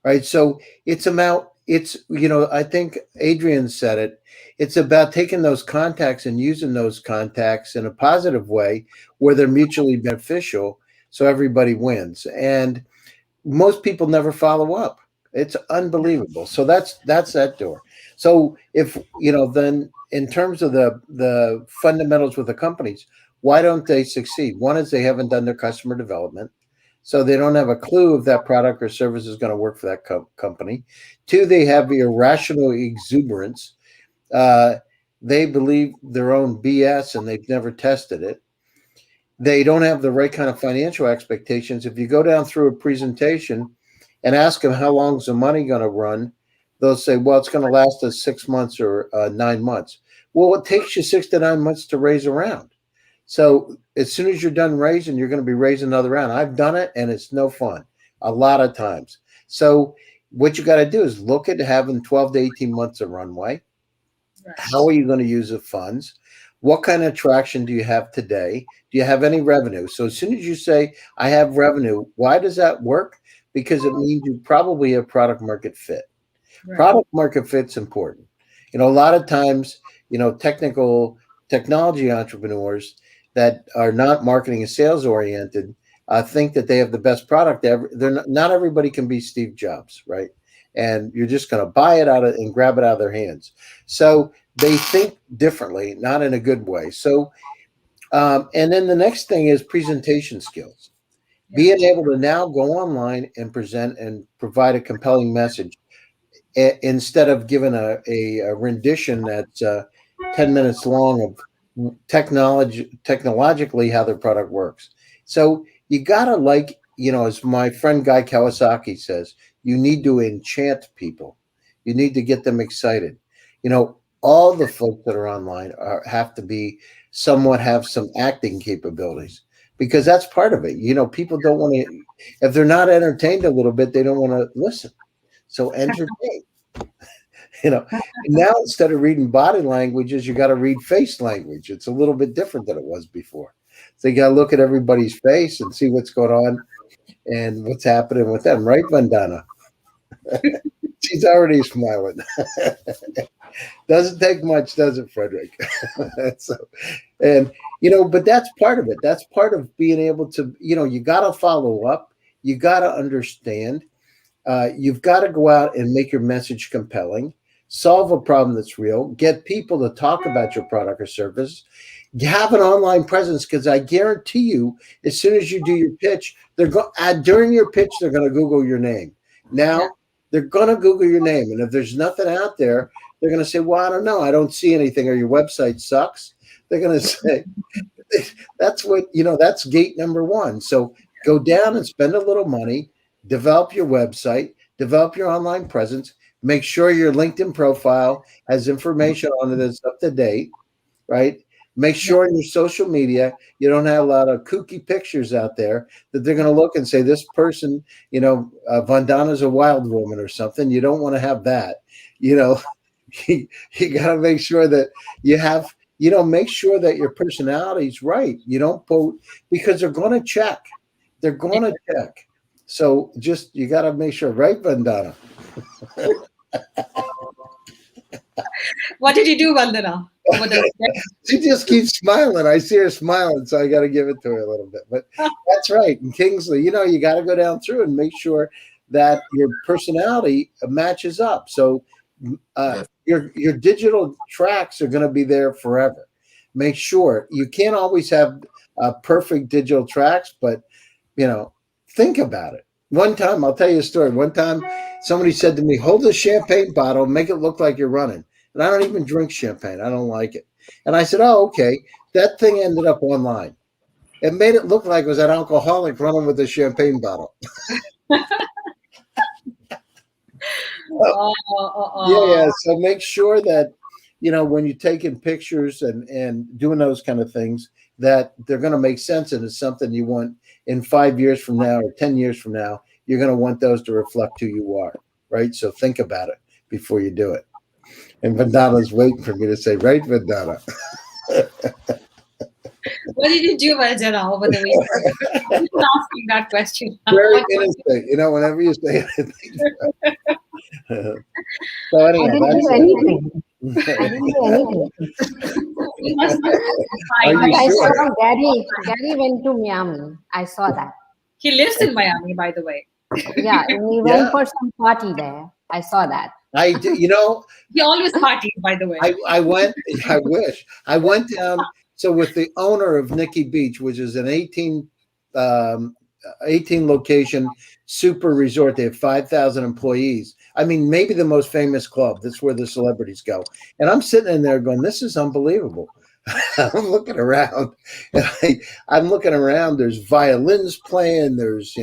right? So I think Adrian said it. It's about taking those contacts and using those contacts in a positive way where they're mutually beneficial, so everybody wins. And most people never follow up. It's unbelievable. So that's that door. So if then in terms of the fundamentals with the companies, why don't they succeed? One is they haven't done their customer development, so they don't have a clue if that product or service is going to work for that company. Two, they have irrational exuberance. They believe their own BS and they've never tested it. They don't have the right kind of financial expectations. If you go down through a presentation and ask them how long is the money going to run, they'll say, well, it's going to last us 6 months or 9 months. Well, it takes you 6 to 9 months to raise a round. So as soon as you're done raising, you're going to be raising another round. I've done it, and it's no fun a lot of times. So what you got to do is look at having 12 to 18 months of runway. Right. How are you going to use the funds? What kind of traction do you have today? Do you have any revenue? So as soon as you say, I have revenue, why does that work? Because it means you probably have product market fit. Right. Product market fit's important. A lot of times, technology entrepreneurs that are not marketing and sales oriented think that they have the best product ever. Not everybody can be Steve Jobs, right? And you're just going to buy it and grab it out of their hands. So they think differently, not in a good way. So, and then the next thing is presentation skills. Being able to now go online and present and provide a compelling message instead of giving a rendition that's 10 minutes long of technologically how their product works. So you gotta as my friend Guy Kawasaki says, you need to enchant people. You need to get them excited. All the folks that are online have to be somewhat have some acting capabilities, because that's part of it. People don't want to, if they're not entertained a little bit, they don't want to listen. So entertain. Now instead of reading body languages, you got to read face language. It's a little bit different than it was before. So you got to look at everybody's face and see what's going on and what's happening with them. Right, Vandana? She's already smiling. Doesn't take much, does it, Frederick? But that's part of it. That's part of being able to, you got to follow up. You got to understand. You've got to go out and make your message compelling, solve a problem that's real, get people to talk about your product or service, have an online presence, because I guarantee you, as soon as you do your pitch, during your pitch, they're going to Google your name. Now, they're going to Google your name. And if there's nothing out there, they're going to say, well, I don't know. I don't see anything, or your website sucks. They're going to say, that's gate number one. So go down and spend a little money, develop your website, develop your online presence, make sure your LinkedIn profile has information on it that's up to date, right? Make sure in your social media, you don't have a lot of kooky pictures out there that they're going to look and say, this person, Vandana's a wild woman or something. You don't want to have that. You got to make sure that you have, make sure that your personality is right. You don't post, because they're going to check. They're going to check. So you got to make sure, right, Vandana? What did you do, Vandana? She just keeps smiling. I see her smiling, so I got to give it to her a little bit. But that's right. And Kingsley, you got to go down through and make sure that your personality matches up. So your digital tracks are going to be there forever. Make sure you can't always have perfect digital tracks, but think about it. One time, I'll tell you a story. One time, somebody said to me, hold the champagne bottle, make it look like you're running. And I don't even drink champagne. I don't like it. And I said, oh, okay. That thing ended up online. It made it look like it was an alcoholic running with a champagne bottle. Yeah. So make sure that, when you're taking pictures and doing those kind of things, that they're going to make sense, and it's something you want in 5 years from now or 10 years from now. You're going to want those to reflect who you are, right? So think about it. before you do it. And Vandana's waiting for me to say, right, Vandana? What did you do, Vandana, over the weekend? You've been asking that question. Very innocent. Whenever you say anything. So I anyhow, didn't do anything. I didn't do anything. You must be Are fine. you I sure? saw Gary went to Miami. I saw that. He lives in Miami, by the way. Yeah, and he went for some party there. I saw that. I did, He always parties, by the way. I went. I wish I went down. So with the owner of Nikki Beach, which is an 18 location super resort, they have 5,000 employees. I mean, maybe the most famous club. That's where the celebrities go. And I'm sitting in there going, "This is unbelievable." I'm looking around. I'm looking around. There's violins playing. There's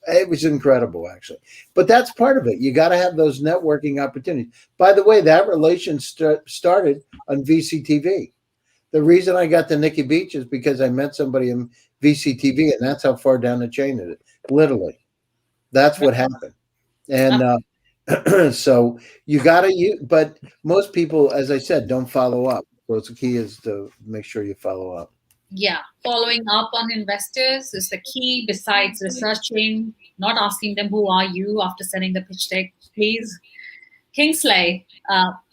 it was incredible, actually. But that's part of it. You got to have those networking opportunities. By the way, that relation started on VCTV. The reason I got to Nikki Beach is because I met somebody in VCTV, and that's how far down the chain it is. Literally, that's what happened. And so you got to. But most people, as I said, don't follow up. So the key is to make sure you follow up. Yeah, following up on investors is the key. Besides researching, not asking them who are you after sending the pitch deck, please. Kingsley,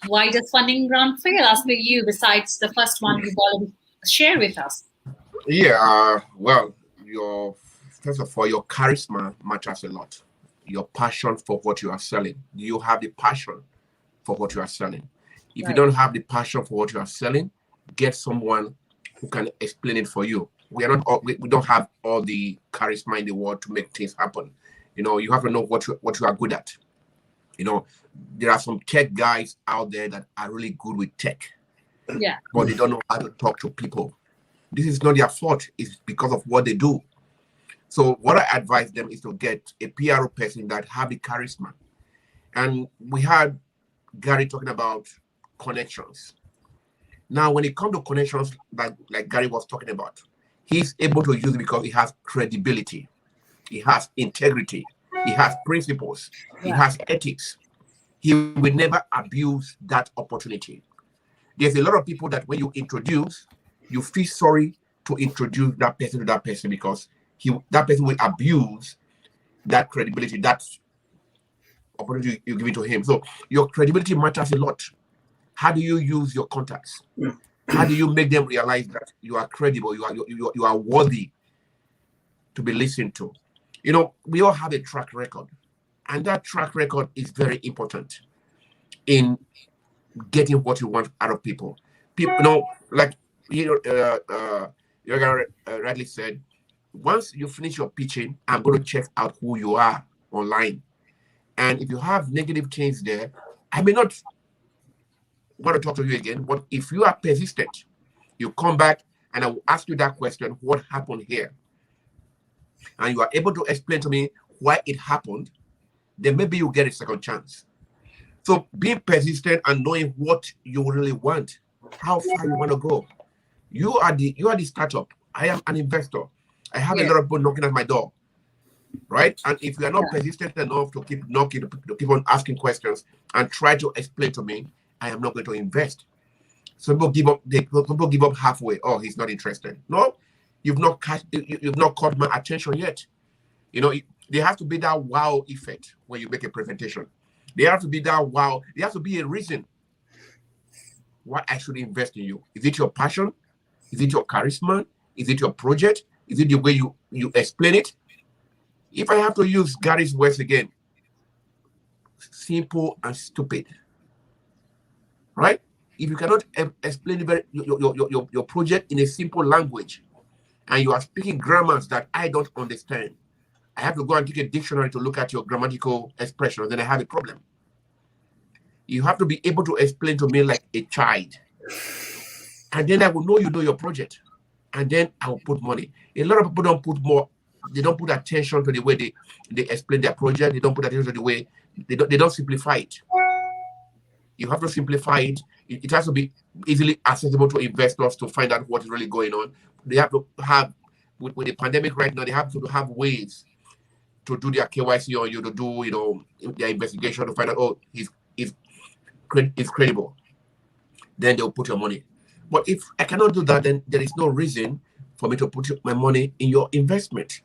why does funding round fail? Asking you, besides the first one you've already shared with us. Yeah, well, first of all, your charisma matters a lot. Your passion for what you are selling. Do you have the passion for what you are selling? If you don't have the passion for what you are selling, get someone who can explain it for you. We don't have all the charisma in the world to make things happen. You have to know what you are good at. There are some tech guys out there that are really good with tech. Yeah. But they don't know how to talk to people. This is not their fault. It's because of what they do. So what I advise them is to get a PRO person that have the charisma. And we had Gary talking about connections. Now, when it comes to connections, like Gary was talking about, he's able to use it because he has credibility. He has integrity. He has principles. He has ethics. He will never abuse that opportunity. There's a lot of people that when you introduce, you feel sorry to introduce that person to that person because that person will abuse that credibility, that opportunity you give it to him. So your credibility matters a lot. How do you use your contacts? How do you make them realize that you are credible, you are worthy to be listened to? We all have a track record, and that track record is very important in getting what you want out of people. People, like rightly said, once you finish your pitching, I'm going to check out who you are online. And if you have negative things there, I may not want to talk to you again, but if you are persistent, you come back and I will ask you that question, what happened here? And you are able to explain to me why it happened, then maybe you get a second chance. So being persistent and knowing what you really want, how far you want to go. You are the startup. I am an investor. I have a lot of people knocking at my door, right? And if you are not persistent enough to keep knocking, to keep on asking questions and try to explain to me, I am not going to invest. Some people give up. People give up halfway. Oh, he's not interested. No, you've not caught my attention yet. There has to be that wow effect when you make a presentation. There has to be that wow. There has to be a reason why I should invest in you. Is it your passion? Is it your charisma? Is it your project? Is it the way you explain it? If I have to use Gary's words again, simple and stupid, right? If you cannot explain your project in a simple language, and you are speaking grammars that I don't understand, I have to go and take a dictionary to look at your grammatical expression, then I have a problem. You have to be able to explain to me like a child. And then I will know you know your project. And then I will put money. A lot of people they don't put attention to the way they explain their project. They don't put attention to the way, they don't simplify it. You have to simplify it. It has to be easily accessible to investors to find out what is really going on. They have to have, with the pandemic right now, they have to have ways to do their KYC on you, to do their investigation to find out, oh, is credible, then they'll put your money. But if I cannot do that, then there is no reason for me to put my money in your investment.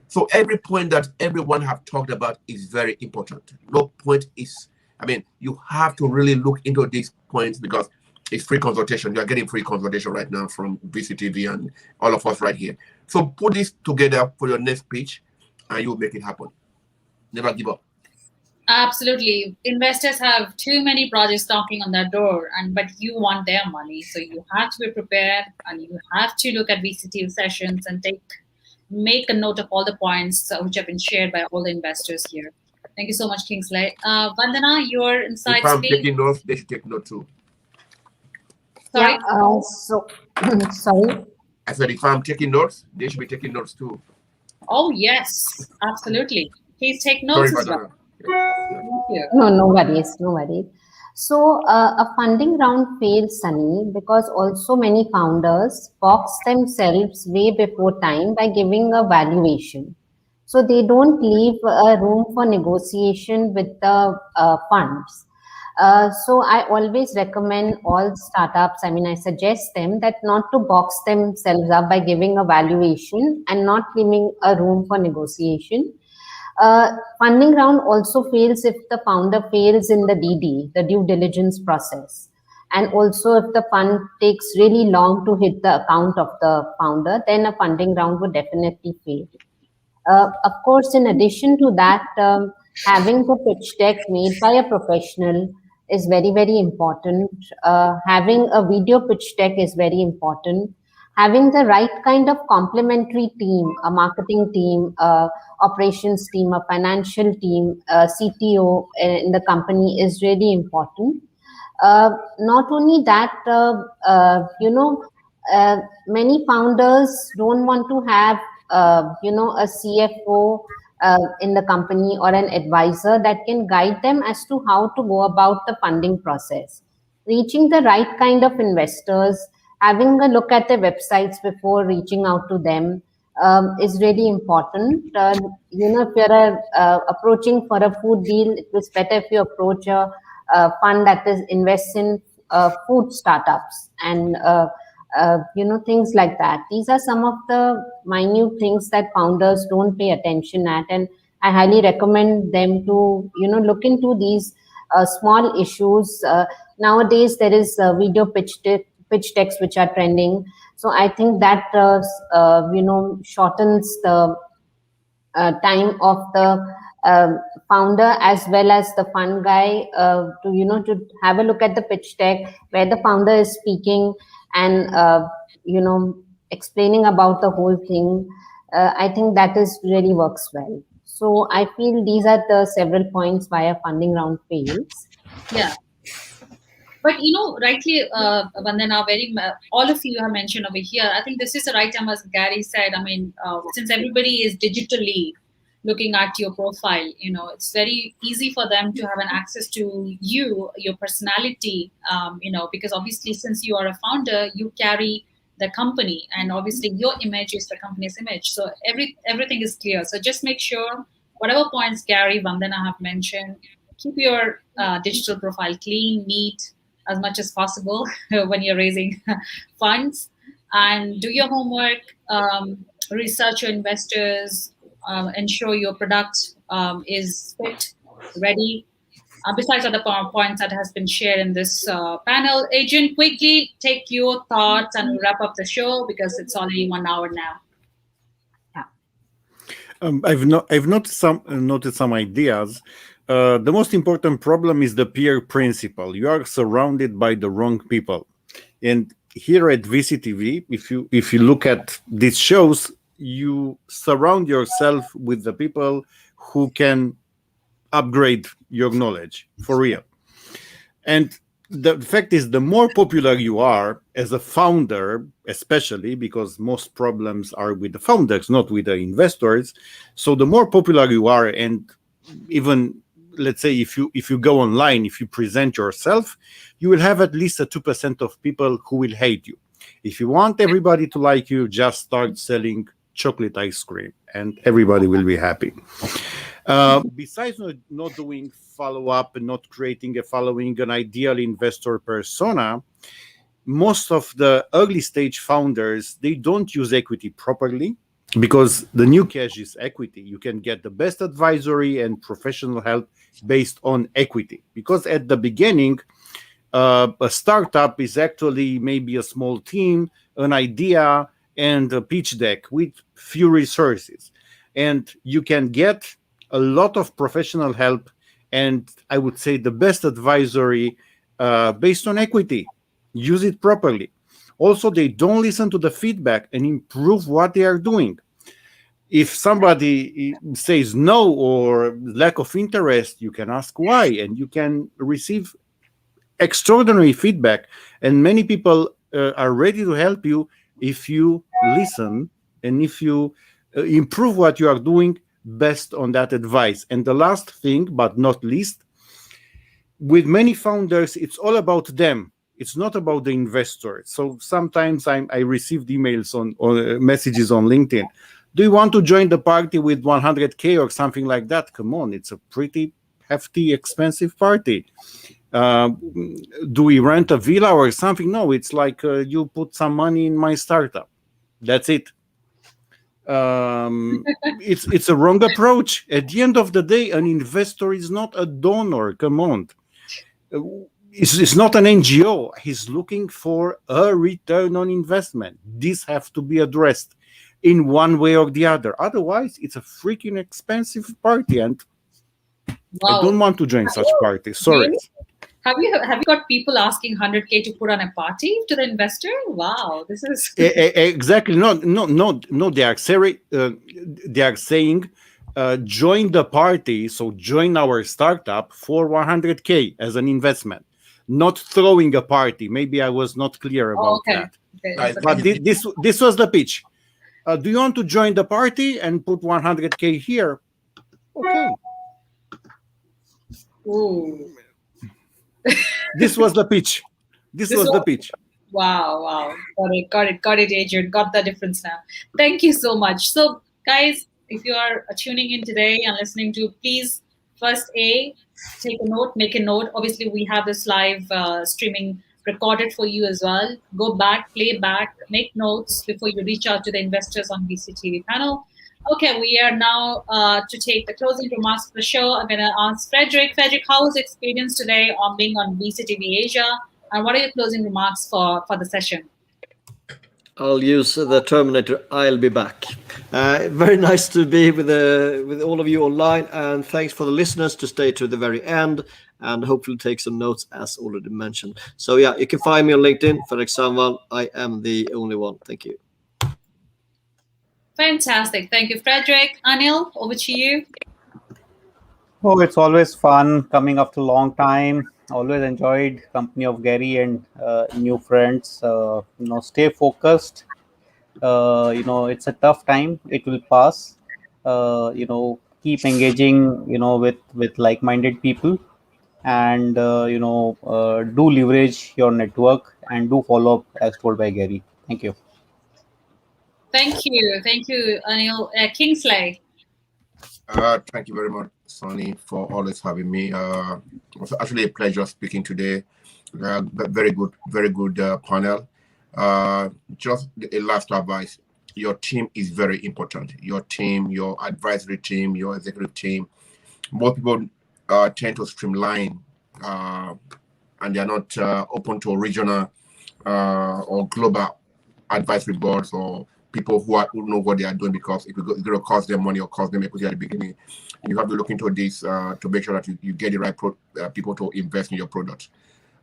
So every point that everyone have talked about is very important. No point is, I mean, you have to really look into these points because it's free consultation. You are getting free consultation right now from VCTV and all of us right here. So put this together for your next pitch and you'll make it happen. Never give up. Absolutely. Investors have too many projects knocking on their door, but you want their money. So you have to be prepared and you have to look at VCTV sessions and make a note of all the points which have been shared by all the investors here. Thank you so much, Kingsley. Vandana, your insights. If I'm taking notes, they should take notes too. Sorry? Yeah, sorry. I said if I'm taking notes, they should be taking notes too. Oh, yes, absolutely. Please take notes as well. Thank you. No worries. So a funding round fails, Sunny, because also many founders box themselves way before time by giving a valuation. So they don't leave a room for negotiation with the funds. So I always recommend all startups, I suggest them that not to box themselves up by giving a valuation and not leaving a room for negotiation. Funding round also fails if the founder fails in the DD, the due diligence process. And also if the fund takes really long to hit the account of the founder, then a funding round would definitely fail. Of course, in addition to that, having the pitch deck made by a professional is very, very important. Having a video pitch deck is very important. Having the right kind of complementary team, a marketing team, operations team, a financial team, a CTO in the company is really important. Not only that, many founders don't want to have, a CFO in the company or an advisor that can guide them as to how to go about the funding process. Reaching the right kind of investors, having a look at their websites before reaching out to them is really important. If you're approaching for a food deal, it was better if you approach a fund that invests in food startups and things like that. These are some of the minute things that founders don't pay attention at, and I highly recommend them to look into these small issues. Nowadays there is video pitch decks which are trending, so I think that shortens the time of the founder as well as the fund guy to have a look at the pitch deck where the founder is speaking and explaining about the whole thing. I think that is really works well. So I feel these are the several points why a funding round fails. Yeah. But rightly, Vandana, all of you have mentioned over here. I think this is the right time, as Gary said. Since everybody is digitally looking at your profile, it's very easy for them to have an access to you, your personality, because obviously since you are a founder, you carry the company, and obviously your image is the company's image. So everything is clear. So just make sure whatever points Gary, Vandana have mentioned, keep your digital profile clean, neat, as much as possible when you're raising funds, and do your homework, research your investors, ensure your product is fit, ready. Besides other points that has been shared in this panel, Adrian, quickly take your thoughts and wrap up the show because it's already 1 hour now. I've noticed some ideas. The most important problem is the peer principle. You are surrounded by the wrong people, and here at VCTV, if you look at these shows, you surround yourself with the people who can upgrade your knowledge for real. And the fact is, the more popular you are as a founder, especially because most problems are with the founders, not with the investors. So the more popular you are, and even let's say if you go online, if you present yourself, you will have at least a 2% of people who will hate you. If you want everybody to like you, just start selling chocolate ice cream, and everybody will be happy. Besides not doing follow-up and not creating a following, an ideal investor persona, most of the early stage founders, they don't use equity properly, because the new cash is equity. You can get the best advisory and professional help based on equity, because at the beginning, a startup is actually maybe a small team, an idea, and a pitch deck with few resources. And you can get a lot of professional help, and I would say the best advisory based on equity. Use it properly. Also, they don't listen to the feedback and improve what they are doing. If somebody says no or lack of interest, you can ask why, and you can receive extraordinary feedback. And many people are ready to help you if you listen and if you improve what you are doing based on that advice. And the last thing, but not least, with many founders, it's all about them. It's not about the investor. So sometimes I received emails or messages on LinkedIn. Do you want to join the party with 100K or something like that? Come on, it's a pretty hefty, expensive party. Do we rent a villa or something? No, it's like you put some money in my startup. That's it. It's a wrong approach. At the end of the day, an investor is not a donor. Come on. It's not an NGO. He's looking for a return on investment. This has to be addressed in one way or the other. Otherwise, it's a freaking expensive party, and Wow. I don't want to join such parties. Sorry. Really? Have you got people asking 100K to put on a party to the investor? Wow, this is Exactly. No. They are saying, join the party. So join our startup for 100K as an investment. Not throwing a party. Maybe I was not clear about that. Okay. But this was the pitch. Do you want to join the party and put 100K here? Okay. Ooh. This was the pitch. This was the pitch. Wow. Got it, Adrian. Got the difference now. Thank you so much. So, guys, if you are tuning in today and listening to, please first take a note, make a note. Obviously, we have this live streaming recorded for you as well. Go back, play back, make notes before you reach out to the investors on VCTV panel. Okay, we are now to take the closing remarks for the show. I'm going to ask Frederick. Frederick, how was the experience today on being on VCTV Asia? And what are your closing remarks for the session? I'll use the Terminator. I'll be back. Very nice to be with all of you online, and thanks for the listeners to stay to the very end and hopefully take some notes as already mentioned. So yeah, you can find me on LinkedIn, Frederick Sanvo. I am the only one. Thank you. Fantastic. Thank you, Frederick. Anil, over to you. Oh, it's always fun coming after a long time. Always enjoyed company of Gary and new friends. Stay focused. It's a tough time. It will pass. Keep engaging. With like-minded people, and do leverage your network and do follow up as told by Gary. Thank you. Thank you, Anil. Kingsley. Thank you very much, Sonny, for always having me. It was actually a pleasure speaking today. Very good panel. Just a last advice. Your team is very important. Your team, your advisory team, your executive team. Most people tend to streamline and they're not open to regional or global advisory boards or people who know what they are doing, because it's going to cost them money or cost them equity at the beginning. You have to look into this to make sure that you get the right people to invest in your product.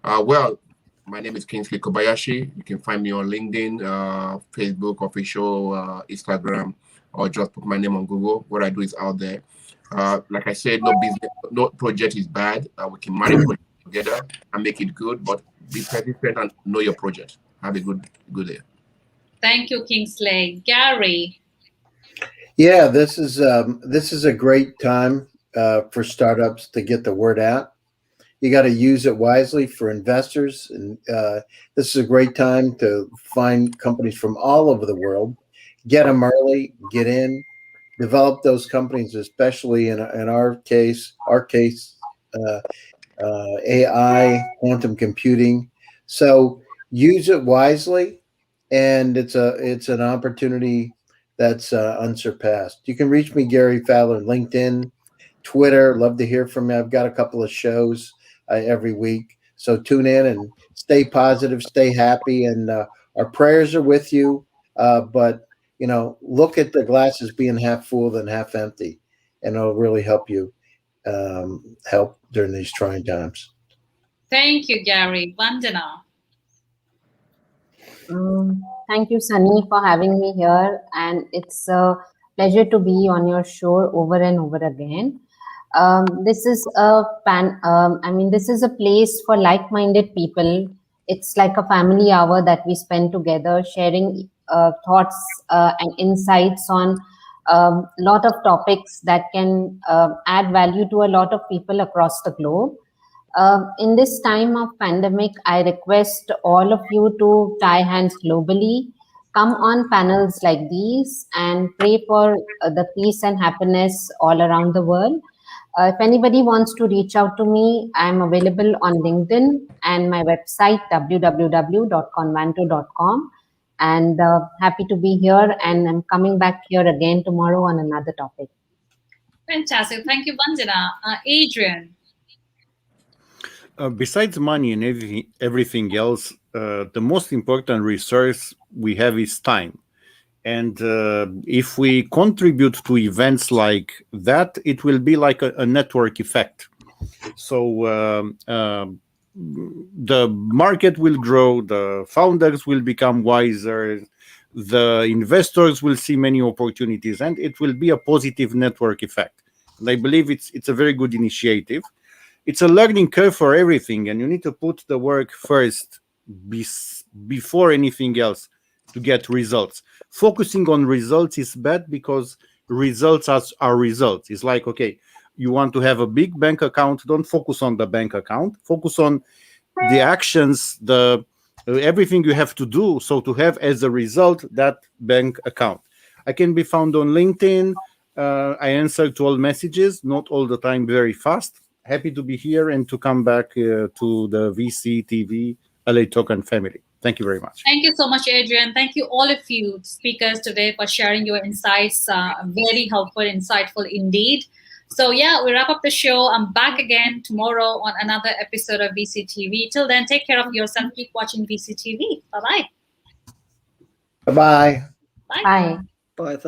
Well, my name is Kingsley Kobayashi. You can find me on LinkedIn, Facebook, official, Instagram, or just put my name on Google. What I do is out there. Like I said, no business, no project is bad. We can manage projects together and make it good, but be persistent and know your project. Have a good day. Thank you, Kingsley. Gary. Yeah, this is a great time for startups to get the word out. You got to use it wisely for investors, and this is a great time to find companies from all over the world. get them early, get in, develop those companies, especially in our case, AI, quantum computing. So use it wisely, and it's an opportunity that's unsurpassed. You can reach me, Gary Fowler, LinkedIn, Twitter. Love to hear from you. I've got a couple of shows every week, so tune in and stay positive, stay happy, and our prayers are with you. But look at the glasses being half full than half empty, and it'll really help you help during these trying times. Thank you, Gary. Vandana. Thank you, Sunny, for having me here, and it's a pleasure to be on your show over and over again. This is this is a place for like-minded people. It's like a family hour that we spend together, sharing thoughts and insights on a lot of topics that can add value to a lot of people across the globe. In this time of pandemic, I request all of you to tie hands globally, come on panels like these, and pray for the peace and happiness all around the world. If anybody wants to reach out to me, I'm available on LinkedIn and my website, www.convanto.com. And happy to be here. And I'm coming back here again tomorrow on another topic. Fantastic. Thank you, Vandana. Adrian. Besides money and everything else, the most important resource we have is time. And if we contribute to events like that, it will be like a network effect. So the market will grow, the founders will become wiser, the investors will see many opportunities, and it will be a positive network effect. And I believe it's a very good initiative. It's a learning curve for everything, and you need to put the work first before anything else to get results. Focusing on results is bad because results are results. It's like, okay, you want to have a big bank account, don't focus on the bank account, focus on the actions, everything you have to do, so to have as a result that bank account. I can be found on LinkedIn. I answer to all messages, not all the time very fast. Happy to be here and to come back to the VC TV LA Token family. Thank you very much. Thank you so much, Adrian. Thank you, all of you speakers today, for sharing your insights. Very helpful, insightful indeed. So yeah, we wrap up the show. I'm back again tomorrow on another episode of VC TV. Till then, take care of yourself. Keep watching VC TV. Bye-bye. Bye-bye. Bye. Bye. Thanks.